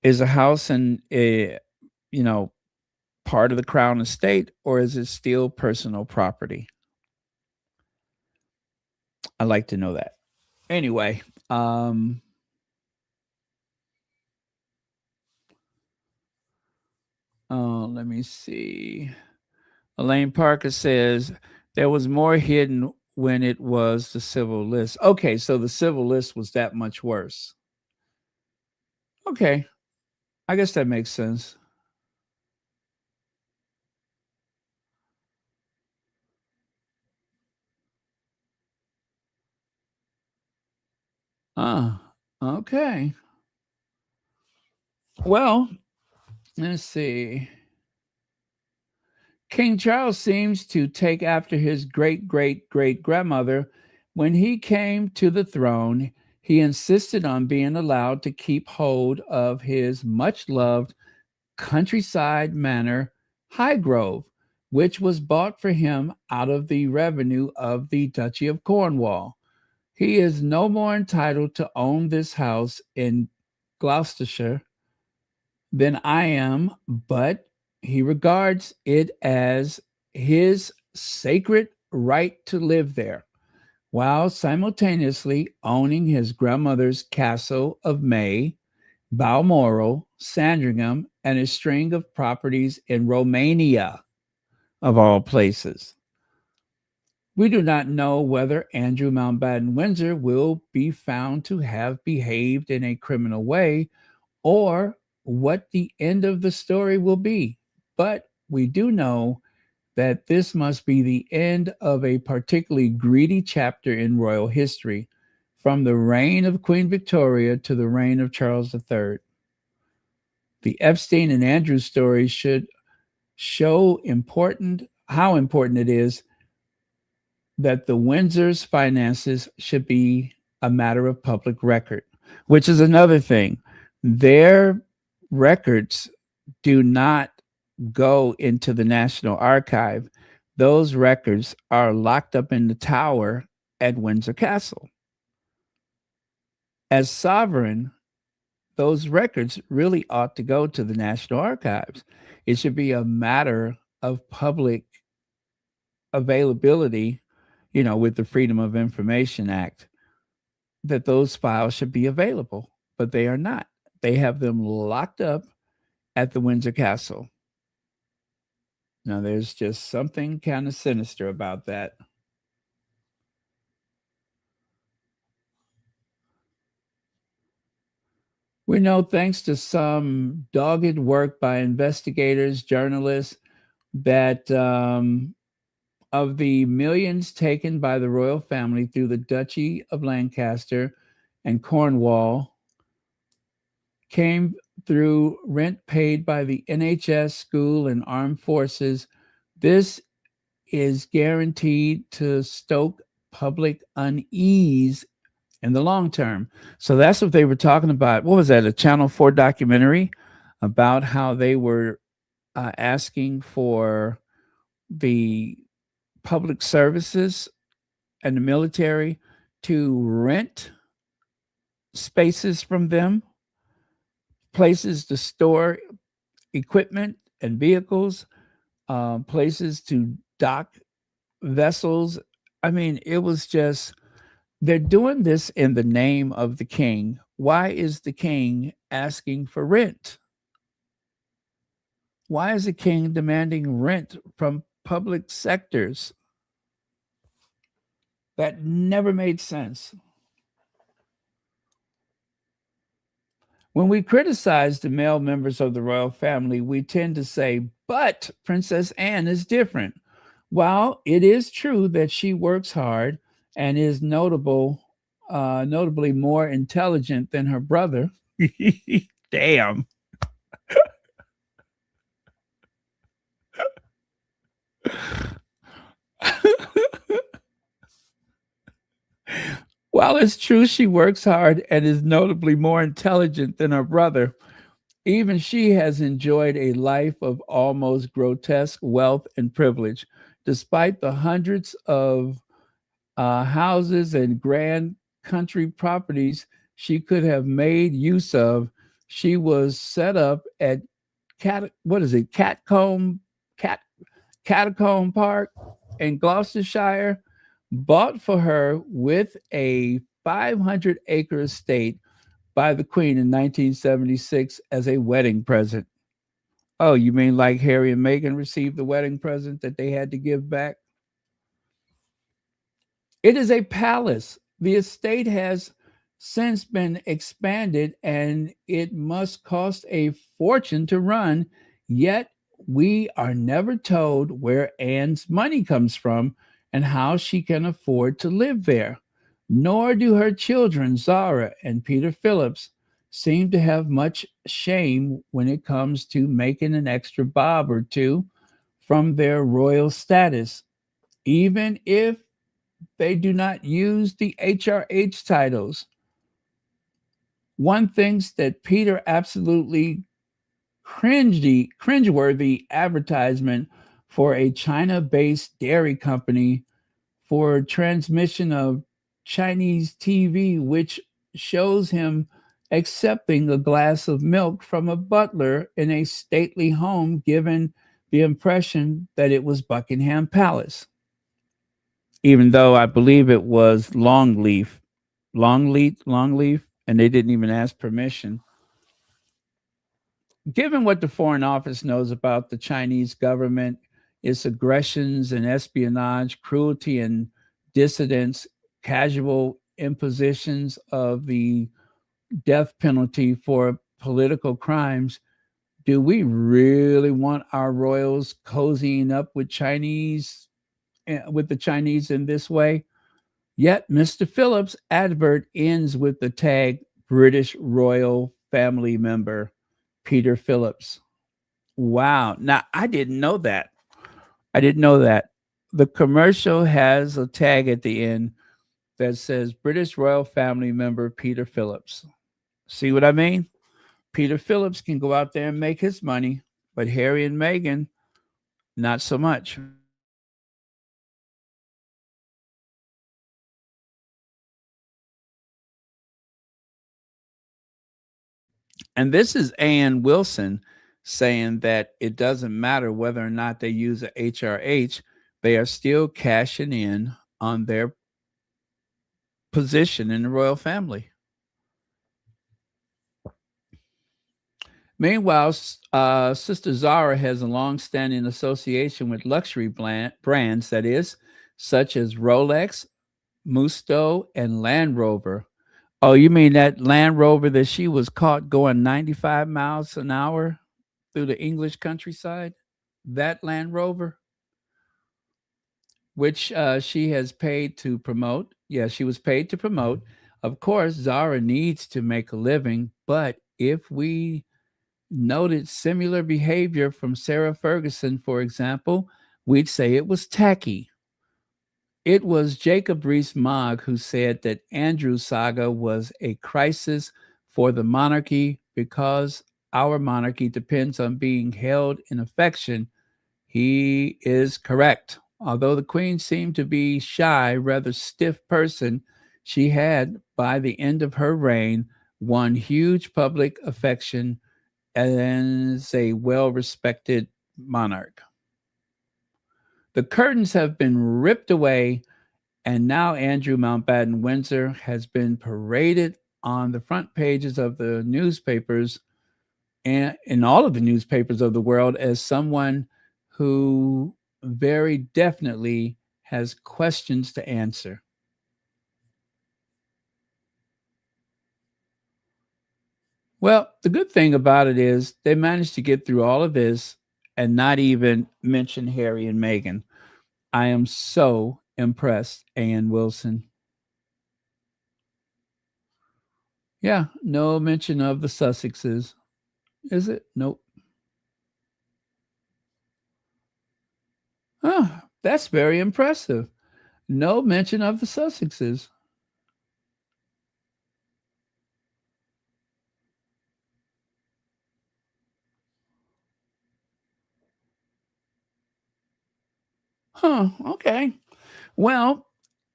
A: Is a house in a, you know, part of the crown estate, or is it still personal property? I'd like to know that. Anyway, let me see. Elaine Parker says there was more hidden when it was the civil list. Okay, so the civil list was that much worse. Okay, I guess that makes sense. Ah, okay. Well, let's see. King Charles seems to take after his great great great grandmother. When he came to the throne, he insisted on being allowed to keep hold of his much loved countryside manor, Highgrove, which was bought for him out of the revenue of the Duchy of Cornwall. He is no more entitled to own this house in Gloucestershire than I am, but he regards it as his sacred right to live there, while simultaneously owning his grandmother's castle of May, Balmoral, Sandringham, and a string of properties in Romania, of all places. We do not know whether Andrew Mountbatten-Windsor will be found to have behaved in a criminal way or what the end of the story will be. But we do know that this must be the end of a particularly greedy chapter in royal history. from the reign of Queen Victoria to the reign of Charles III. The Epstein and Andrews stories should show how important it is that the Windsor's finances should be a matter of public record, which is another thing. Their records do not go into the National Archive. Those records are locked up in the tower at Windsor Castle. As sovereign, those records really ought to go to the National Archives. It should be a matter of public availability, with the Freedom of Information Act, that those files should be available, but they are not. They have them locked up at the Windsor Castle. Now, there's just something kind of sinister about that. We know, thanks to some dogged work by investigators, journalists, that of the millions taken by the royal family through the Duchy of Lancaster and Cornwall came through rent paid by the NHS, school, and armed forces. This is guaranteed to stoke public unease in the long term. So that's what they were talking about. What was that? A Channel 4 documentary about how they were asking for the public services and the military to rent spaces from them, places to store equipment and vehicles, places to dock vessels. I mean, it was just, they're doing this in the name of the king. Why is the king asking for rent? Why is the king demanding rent from public sectors? That never made sense. When we criticize the male members of the royal family, we tend to say, but Princess Anne is different. While it is true that she works hard and is notably more intelligent than her brother. Damn. While it's true she works hard and is notably more intelligent than her brother, even she has enjoyed a life of almost grotesque wealth and privilege. Despite the hundreds of houses and grand country properties she could have made use of, she was set up at Catcomb Park in Gloucestershire, bought for her with a 500-acre estate by the Queen in 1976 as a wedding present. Oh, you mean like Harry and Meghan received the wedding present that they had to give back? It is a palace. The estate has since been expanded and it must cost a fortune to run, yet we are never told where Anne's money comes from and how she can afford to live there. Nor do her children, Zara and Peter Phillips, seem to have much shame when it comes to making an extra bob or two from their royal status, even if they do not use the HRH titles. One thinks that Peter absolutely cringeworthy advertisement for a China-based dairy company for transmission of Chinese TV, which shows him accepting a glass of milk from a butler in a stately home, given the impression that it was Buckingham Palace. Even though I believe it was Longleaf, and they didn't even ask permission. Given what the Foreign Office knows about the Chinese government, its aggressions and espionage, cruelty and dissidence, casual impositions of the death penalty for political crimes, do we really want our royals cozying up with the Chinese in this way? Yet Mr. Phillips' advert ends with the tag British royal family member Peter Phillips. Wow. Now, I didn't know that. I didn't know that. The commercial has a tag at the end that says British royal family member Peter Phillips. See what I mean? Peter Phillips can go out there and make his money, but Harry and Meghan, not so much. And this is Ann Wilson saying that it doesn't matter whether or not they use a HRH, they are still cashing in on their position in the royal family. Meanwhile, Sister Zara has a long-standing association with luxury brands, that is, such as Rolex, Musto, and Land Rover. Oh, you mean that Land Rover that she was caught going 95 miles an hour through the English countryside? That Land Rover, which she has paid to promote. Yeah, she was paid to promote. Of course, Zara needs to make a living, but if we noted similar behavior from Sarah Ferguson, for example, we'd say it was tacky. It was Jacob Rees-Mogg who said that Andrew's saga was a crisis for the monarchy because our monarchy depends on being held in affection. He is correct. Although the Queen seemed to be shy, rather stiff person, she had, by the end of her reign, won huge public affection as a well respected monarch. The curtains have been ripped away, and now Andrew Mountbatten-Windsor has been paraded on the front pages of the newspapers and in all of the newspapers of the world as someone who very definitely has questions to answer. Well, the good thing about it is they managed to get through all of this and not even mention Harry and Meghan. I am so impressed, Ann Wilson. Yeah, no mention of the Sussexes, is it? Nope. Oh, that's very impressive. No mention of the Sussexes. Huh, okay. Well,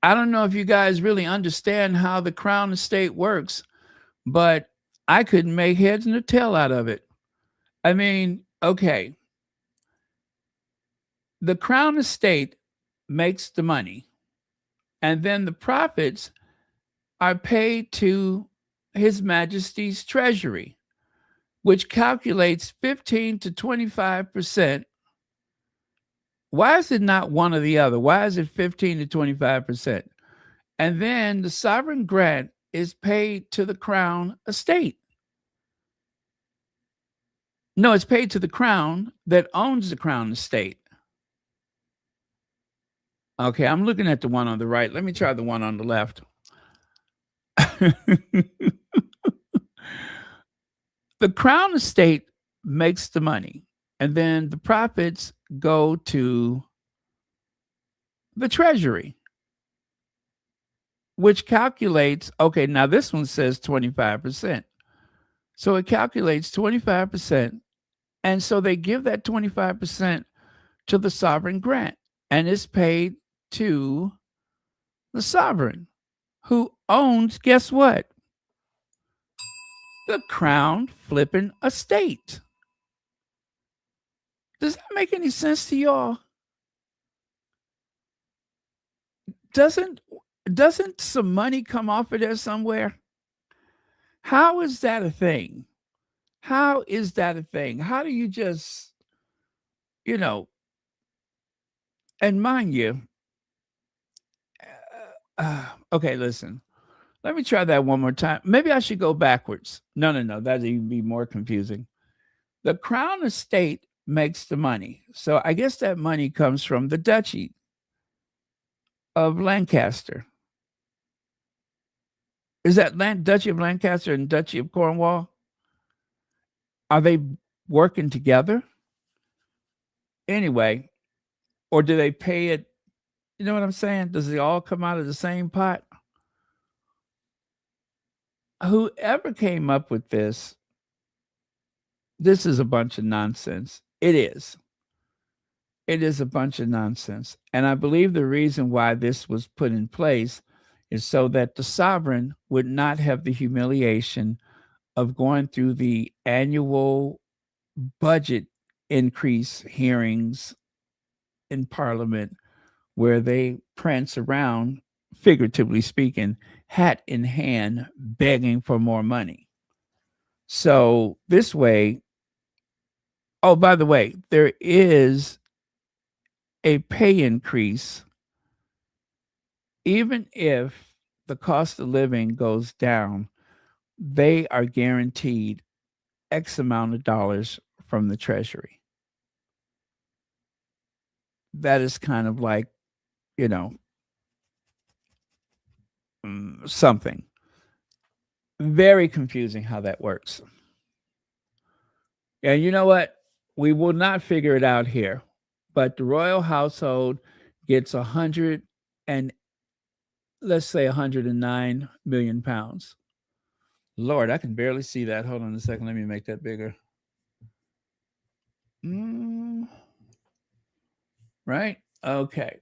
A: I don't know if you guys really understand how the Crown Estate works, but I couldn't make heads nor tail out of it. I mean, okay, the Crown Estate makes the money, and then the profits are paid to His Majesty's Treasury, which calculates 15 to 25%. Why is it not one or the other? Why is it 15 to 25%? And then the sovereign grant is paid to the Crown Estate. No, it's paid to the Crown that owns the Crown Estate. Okay, I'm looking at the one on the right. Let me try the one on the left. The Crown Estate makes the money, and then the profits go to the Treasury, which calculates, okay, now this one says 25%. So it calculates 25%. And so they give that 25% to the sovereign grant, and it's paid to the sovereign who owns, guess what? The Crown flipping estate. Does that make any sense to y'all? Doesn't doesn't some money come off of there somewhere? How is that a thing? How is that a thing? How do you just, you know, and mind you, okay, listen. Let me try that one more time. Maybe I should go backwards. No, no, no. That'd even be more confusing. The Crown Estate makes the money. So I guess that money comes from the Duchy of Lancaster. Is that Duchy of Lancaster and Duchy of Cornwall? Are they working together? Anyway, or do they pay it? You know what I'm saying? Does it all come out of the same pot? Whoever came up with this is a bunch of nonsense. It is. It is a bunch of nonsense. And I believe the reason why this was put in place is so that the sovereign would not have the humiliation of going through the annual budget increase hearings in Parliament where they prance around, figuratively speaking, hat in hand, begging for more money. So this way, oh, by the way, there is a pay increase, even if the cost of living goes down, they are guaranteed X amount of dollars from the Treasury. That is kind of like, you know, something. Very confusing how that works. And you know what? We will not figure it out here. But the royal household gets 100 and let's say 109 million pounds. Lord, I can barely see that. Hold on a second. Let me make that bigger. Mm, right? Okay.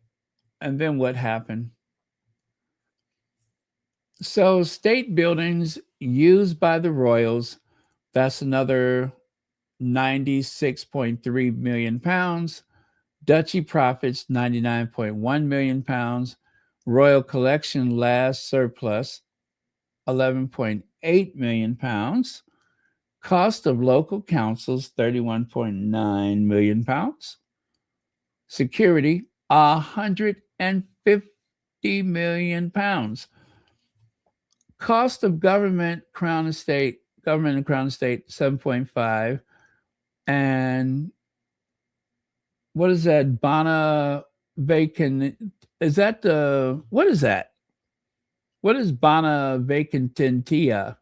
A: And then what happened? So, state buildings used by the royals, that's another 96.3 million pounds. Duchy profits 99.1 million pounds. Royal collection last surplus 11.8 million pounds. Cost of local councils 31.9 million pounds. Security 150 million pounds. Cost of government and crown estate 7.5. And what is that? Bona vacant. Is that what is that? What is Bona vacantia?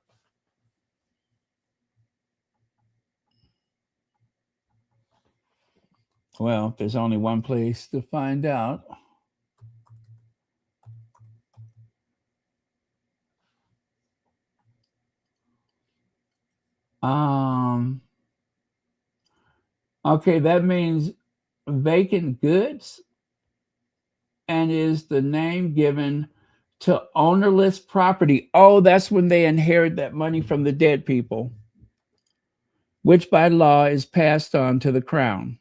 A: Well, there's only one place to find out. Um, okay, that means vacant goods and is the name given to ownerless property. Oh, that's when they inherit that money from the dead people, which by law is passed on to the crown.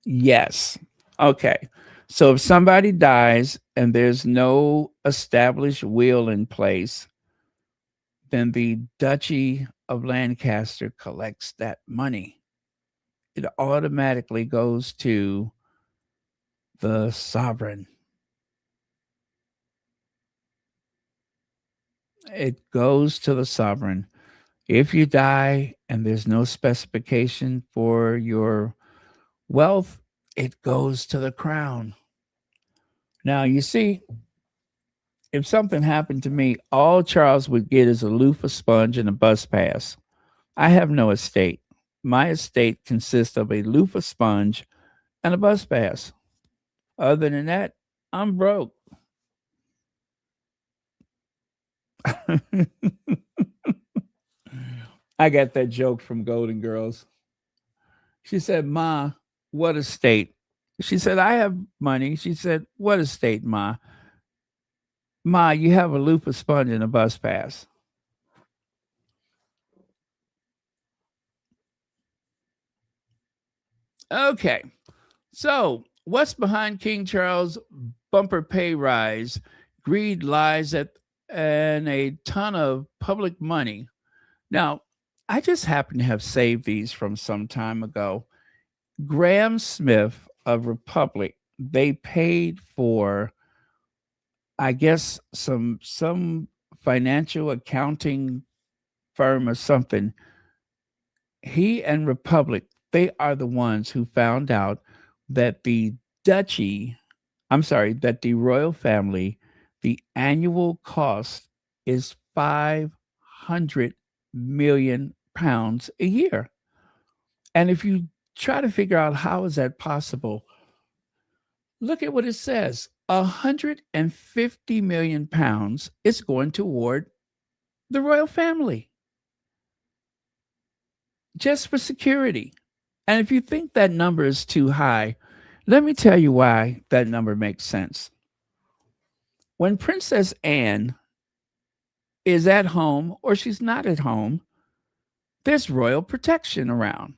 A: Yes. Okay. So if somebody dies and there's no established will in place, then the Duchy of Lancaster collects that money. It automatically goes to the sovereign. It goes to the sovereign. If you die and there's no specification for your wealth, it goes to the crown. Now, you see, if something happened to me, all Charles would get is a loofah sponge and a bus pass. I have no estate. My estate consists of a loofah sponge and a bus pass. Other than that, I'm broke. I got that joke from Golden Girls. She said, Ma, what estate? She said, I have money. She said, what estate, Ma? Ma, you have a loofah sponge and a bus pass. Okay. So, what's behind King Charles' bumper pay rise? Greed lies at and a ton of public money. Now, I just happen to have saved these from some time ago. Graham Smith of Republic, they paid for, I guess, some financial accounting firm or something. He and Republic, they are the ones who found out that the duchy, I'm sorry, that the royal family, the annual cost is 500 million pounds a year. And if you try to figure out how is that possible, look at what it says. 150 million pounds is going toward the royal family just for security. And if you think that number is too high, let me tell you why that number makes sense. When Princess Anne is at home or she's not at home, there's royal protection around.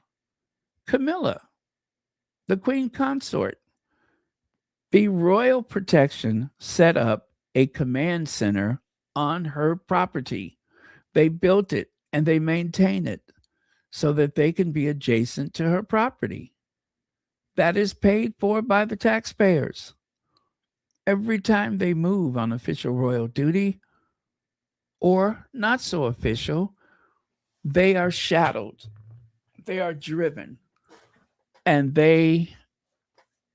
A: Camilla, the queen consort, the royal protection set up a command center on her property. They built it and they maintain it so that they can be adjacent to her property. That is paid for by the taxpayers. Every time they move on official royal duty or not so official, they are shadowed, they are driven, and they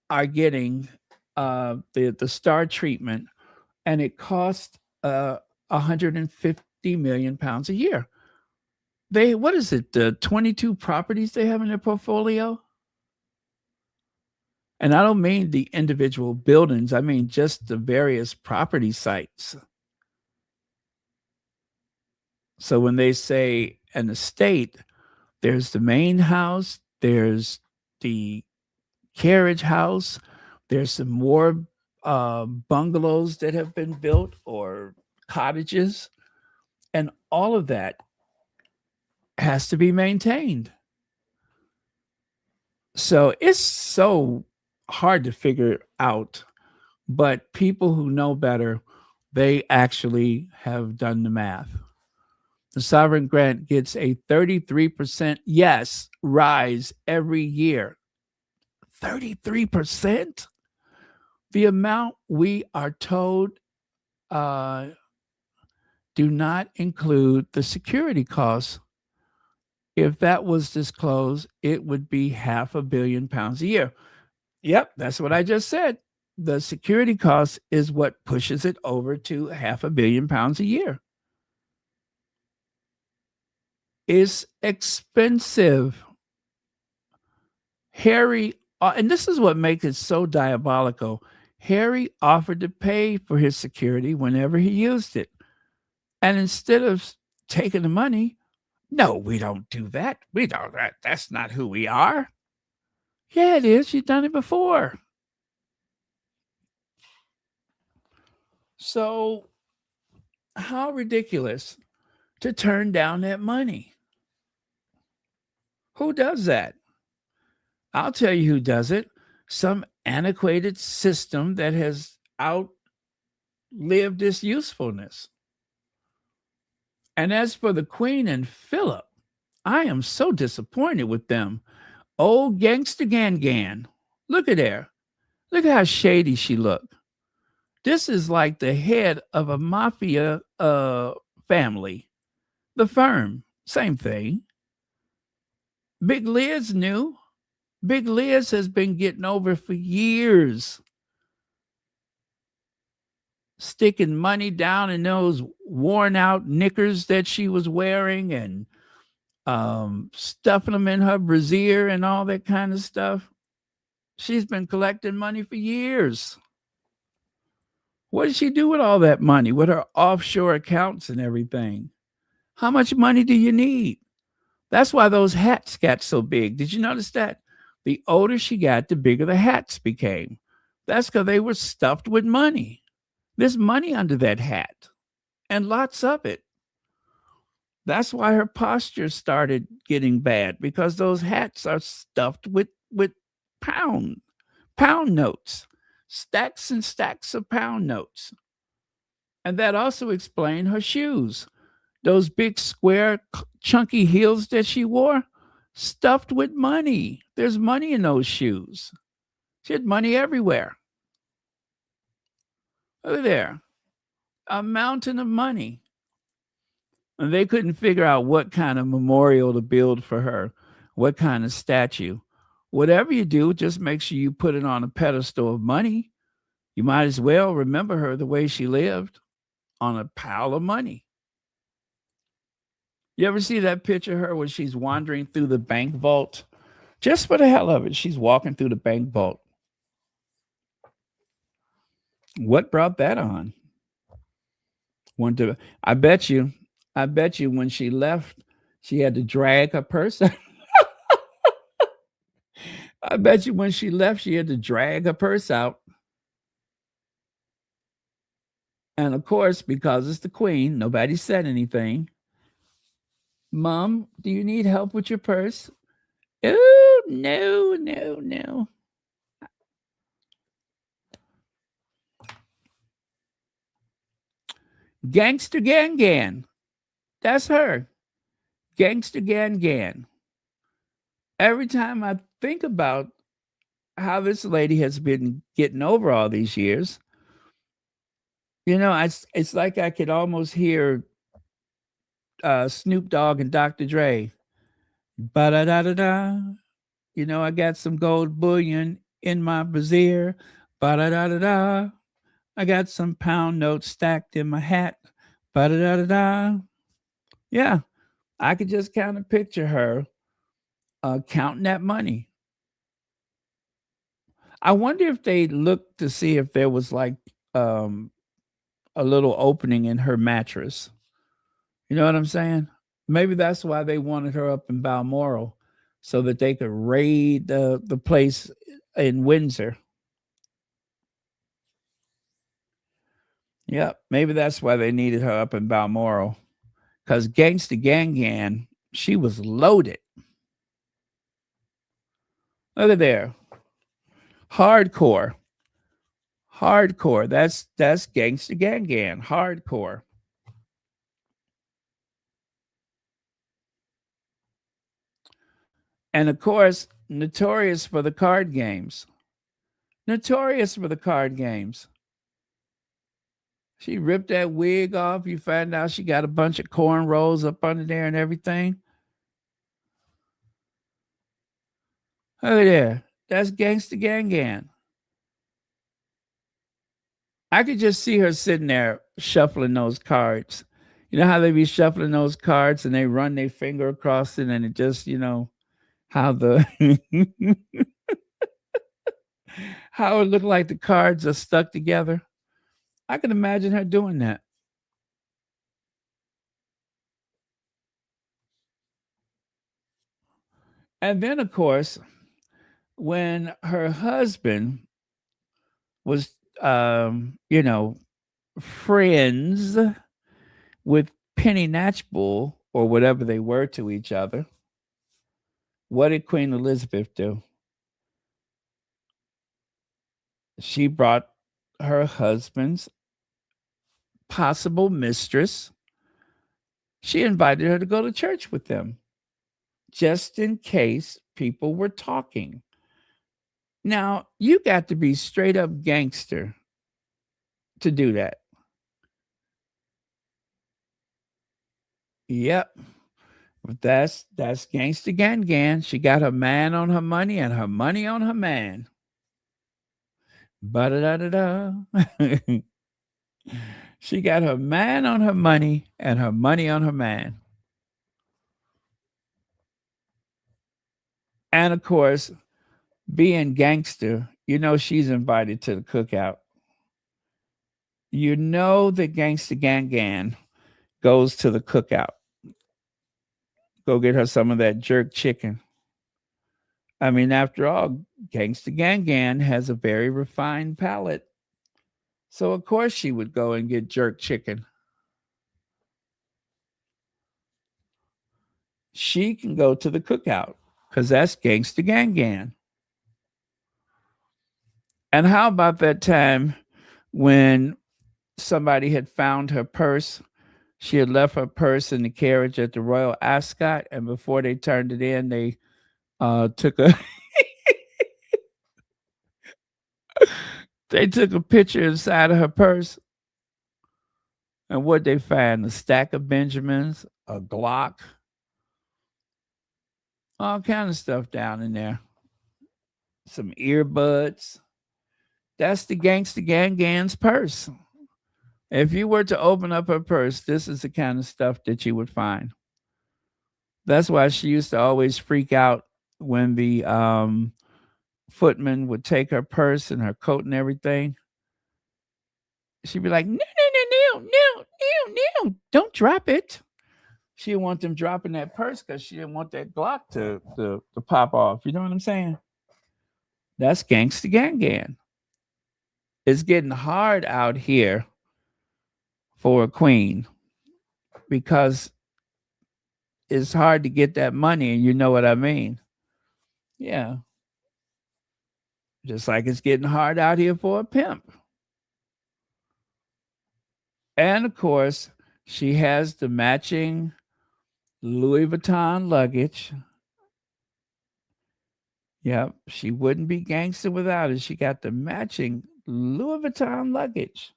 A: are getting the star treatment, and it costs 150 million pounds a year. They what is it? The 22 properties they have in their portfolio, and I don't mean the individual buildings. I mean just the various property sites. So when they say an estate, there's the main house, there's the carriage house, there's some more bungalows that have been built or cottages, and all of that has to be maintained. So it's so hard to figure out, but people who know better, they actually have done the math. The sovereign grant gets a 33% yes rise every year. 33%? The amount we are told do not include the security costs. If that was disclosed, it would be £500 million a year. Yep, that's what I just said. The security cost is what pushes it over to £500 million a year. It's expensive. Harry, and this is what makes it so diabolical. Harry offered to pay for his security whenever he used it. And instead of taking the money, no, we don't do that. We don't. That's not who we are. Yeah, it is. You've done it before. So, how ridiculous to turn down that money. Who does that? I'll tell you who does it. Some antiquated system that has outlived its usefulness. And as for the Queen and Philip, I am so disappointed with them. Old gangster Gan. Look at her. Look at how shady she looked. This is like the head of a mafia family. The firm, same thing. Big Liz knew. Big Liz has been getting over for years, sticking money down in those worn out knickers that she was wearing and stuffing them in her brassiere and all that kind of stuff. She's been collecting money for years. What did she do with all that money, with her offshore accounts and everything? How much money do you need? That's why those hats got so big. Did you notice that? The older she got, the bigger the hats became. That's because they were stuffed with money. There's money under that hat, and lots of it. That's why her posture started getting bad, because those hats are stuffed with pound notes, stacks and stacks of pound notes. And that also explained her shoes. Those big square chunky heels that she wore, stuffed with money. There's money in those shoes. She had money everywhere. Look there, a mountain of money. And they couldn't figure out what kind of memorial to build for her, what kind of statue. Whatever you do, just make sure you put it on a pedestal of money. You might as well remember her the way she lived, on a pile of money. You ever see that picture of her when she's wandering through the bank vault? Just for the hell of it, she's walking through the bank vault. What brought that on? Want to? I bet you. I bet you when she left, she had to drag her purse. I bet you when she left, she had to drag her purse out. And of course, because it's the queen, nobody said anything. Mom, do you need help with your purse? Oh, no, no, no. Gangster Gan Gan. That's her. Gangster Gan Gan. Every time I think about how this lady has been getting over all these years, it's like I could almost hear Snoop Dogg and Dr. Dre. Ba da da da da. I got some gold bullion in my brassiere. Ba da da da da. I got some pound notes stacked in my hat. Ba da da da da. Yeah, I could just kind of picture her counting that money. I wonder if they looked to see if there was like um, a little opening in her mattress. You know what I'm saying? Maybe that's why they wanted her up in Balmoral, so that they could raid the place in Windsor. Yep, maybe that's why they needed her up in Balmoral. Because Gangsta Gang Gang, she was loaded. Look at there. Hardcore. Hardcore. That's Gangsta Gang Gang. Hardcore. And of course, notorious for the card games. Notorious for the card games. She ripped that wig off. You find out she got a bunch of cornrows up under there and everything. Look at there. That's Gangsta Gang Gang. I could just see her sitting there shuffling those cards. You know how they be shuffling those cards and they run their finger across it and it just, how the how it looked like the cards are stuck together. I can imagine her doing that. And then of course, when her husband was friends with Penny Natchbull or whatever they were to each other, what did Queen Elizabeth do? She brought her husband's possible mistress. She invited her to go to church with them, just in case people were talking. Now, you got to be straight up gangster to do that. Yep. But that's gangster Gan Gan. She got her man on her money and her money on her man. Ba da da da da. She got her man on her money and her money on her man. And of course, being gangster, she's invited to the cookout. You know that Gangster Gang Gang goes to the cookout. Go get her some of that jerk chicken. I mean, after all, Gangsta Gang Gang has a very refined palate. So of course she would go and get jerk chicken. She can go to the cookout because that's Gangsta Gang Gang. And how about that time when somebody had found her purse? She had left her purse in the carriage at the Royal Ascot, and before they turned it in, they took a they took a picture inside of her purse. And what they find? A stack of Benjamins, a Glock, all kind of stuff down in there. Some earbuds. That's the Gangsta Gang Gang's purse. If you were to open up her purse, this is the kind of stuff that you would find. That's why she used to always freak out when the footman would take her purse and her coat and everything. She'd be like, "No, no, no, no, no, no, no! Don't drop it." She didn't want them dropping that purse because she didn't want that Glock to pop off. You know what I'm saying? That's gangsta gang gang. It's getting hard out here for a queen because it's hard to get that money, and you know what I mean. Yeah, just like it's getting hard out here for a pimp. And of course, she has the matching Louis Vuitton luggage. Yep, she wouldn't be gangster without it. She got the matching Louis Vuitton luggage.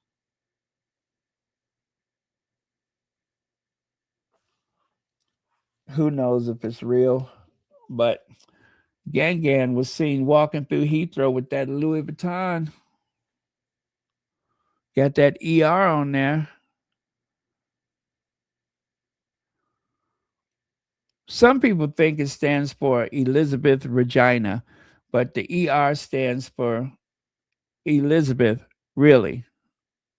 A: Who knows if it's real? But Gang Gang was seen walking through Heathrow with that Louis Vuitton. Got that ER on there. Some people think it stands for Elizabeth Regina, but the ER stands for Elizabeth, really.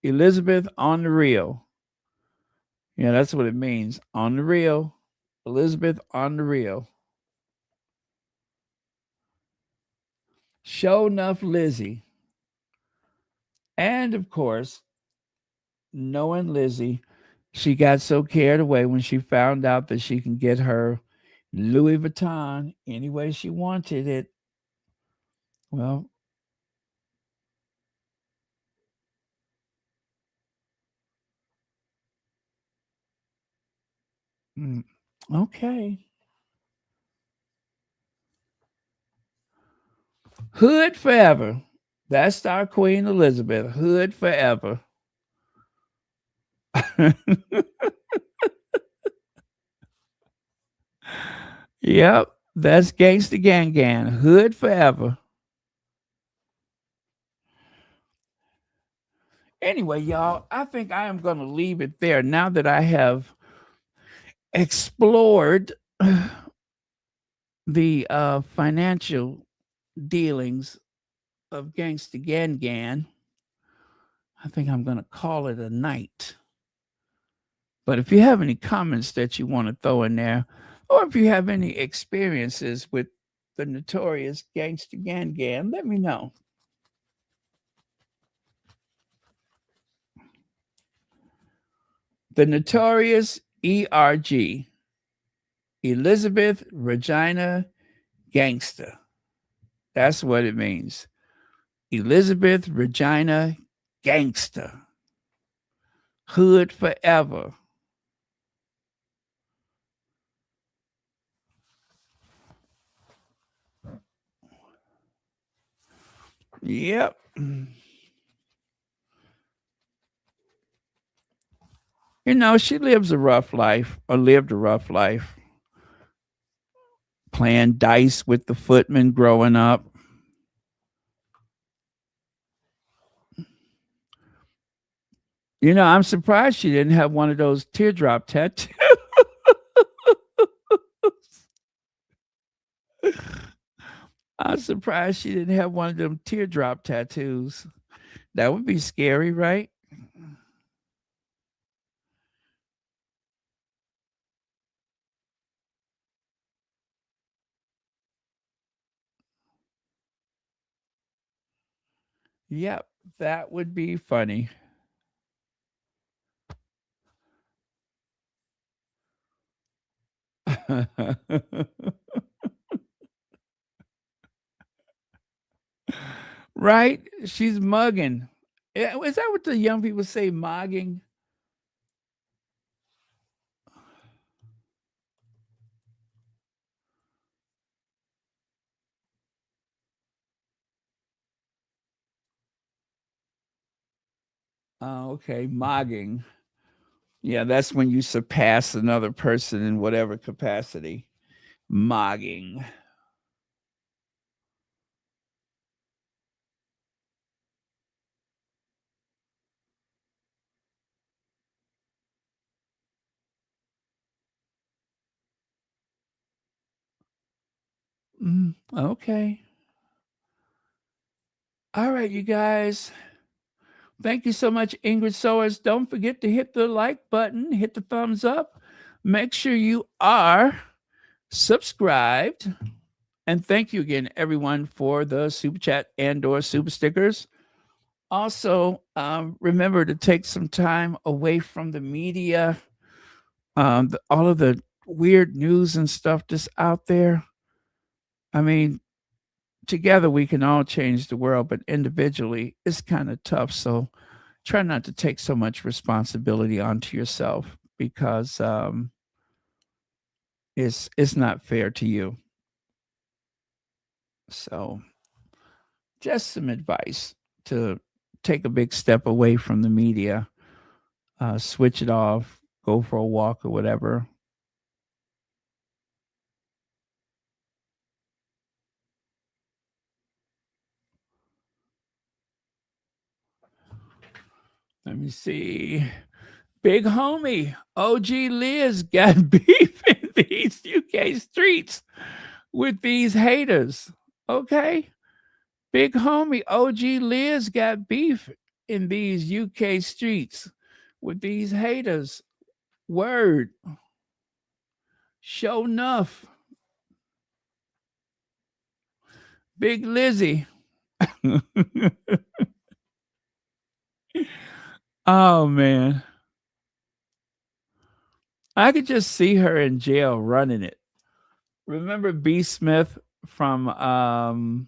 A: Elizabeth on the real. Yeah, that's what it means. On the real. Elizabeth on the real. Show enough Lizzie. And of course, knowing Lizzie, she got so carried away when she found out that she can get her Louis Vuitton any way she wanted it. Well, mm, okay. Hood forever. That's our Queen Elizabeth. Hood forever. Yep, that's Gangsta Gang Gang. Hood forever. Anyway, y'all, I think I am going to leave it there now that I have explored the financial dealings of Gangsta Gan Gan. I think I'm going to call it a night. But if you have any comments that you want to throw in there, or if you have any experiences with the notorious Gangsta Gan Gan, let me know. The notorious ERG, Elizabeth Regina Gangsta. That's what it means. Elizabeth Regina Gangsta. Hood forever. Yep. You know, she lives a rough life, or lived a rough life, playing dice with the footmen growing up. You know, I'm surprised she didn't have one of those teardrop tattoos. I'm surprised she didn't have one of them teardrop tattoos. That would be scary, right? Yep, that would be funny. Right? She's mugging. Is that what the young people say, mugging? Oh, okay, mogging. Yeah, that's when you surpass another person in whatever capacity. Mogging. Okay. All right, you guys. Thank you so much, Ingrid Sowers. Don't forget to hit the like button, hit the thumbs up. Make sure you are subscribed. And thank you again, everyone, for the super chat and/or super stickers. Also, remember to take some time away from the media, all of the weird news and stuff that's out there. I mean, together we can all change the world, but individually it's kind of tough. So try not to take so much responsibility onto yourself because it's not fair to you. So just some advice to take a big step away from the media, switch it off, go for a walk or whatever. Let me see. Big homie, OG Liz got beef in these UK streets with these haters. Okay. Big homie, OG Liz got beef in these UK streets with these haters. Word. Show enough. Big Lizzie. Oh, man. I could just see her in jail running it. Remember B. Smith from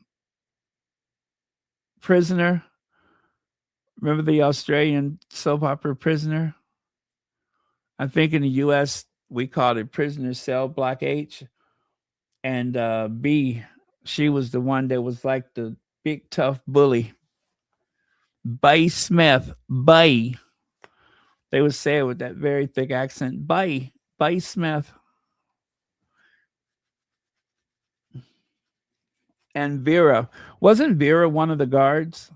A: Prisoner? Remember the Australian soap opera Prisoner? I think in the US we called it Prisoner Cell Block H. And B, she was the one that was like the big tough bully. Bay Smith. Bay. They would say it with that very thick accent. Bay. Bay Smith. And Vera. Wasn't Vera one of the guards?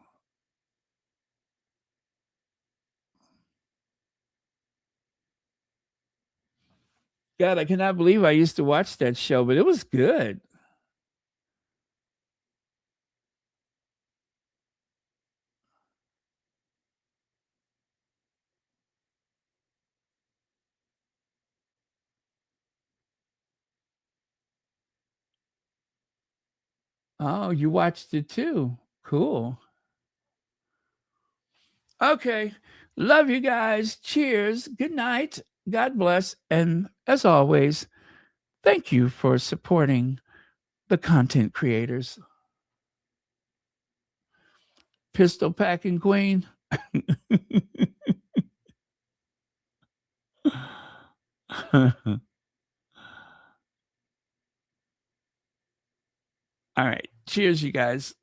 A: God, I cannot believe I used to watch that show, but it was good. Oh, you watched it too. Cool. Okay. Love you guys. Cheers. Good night. God bless. And as always, thank you for supporting the content creators. Pistol packing queen. All right. Cheers, you guys.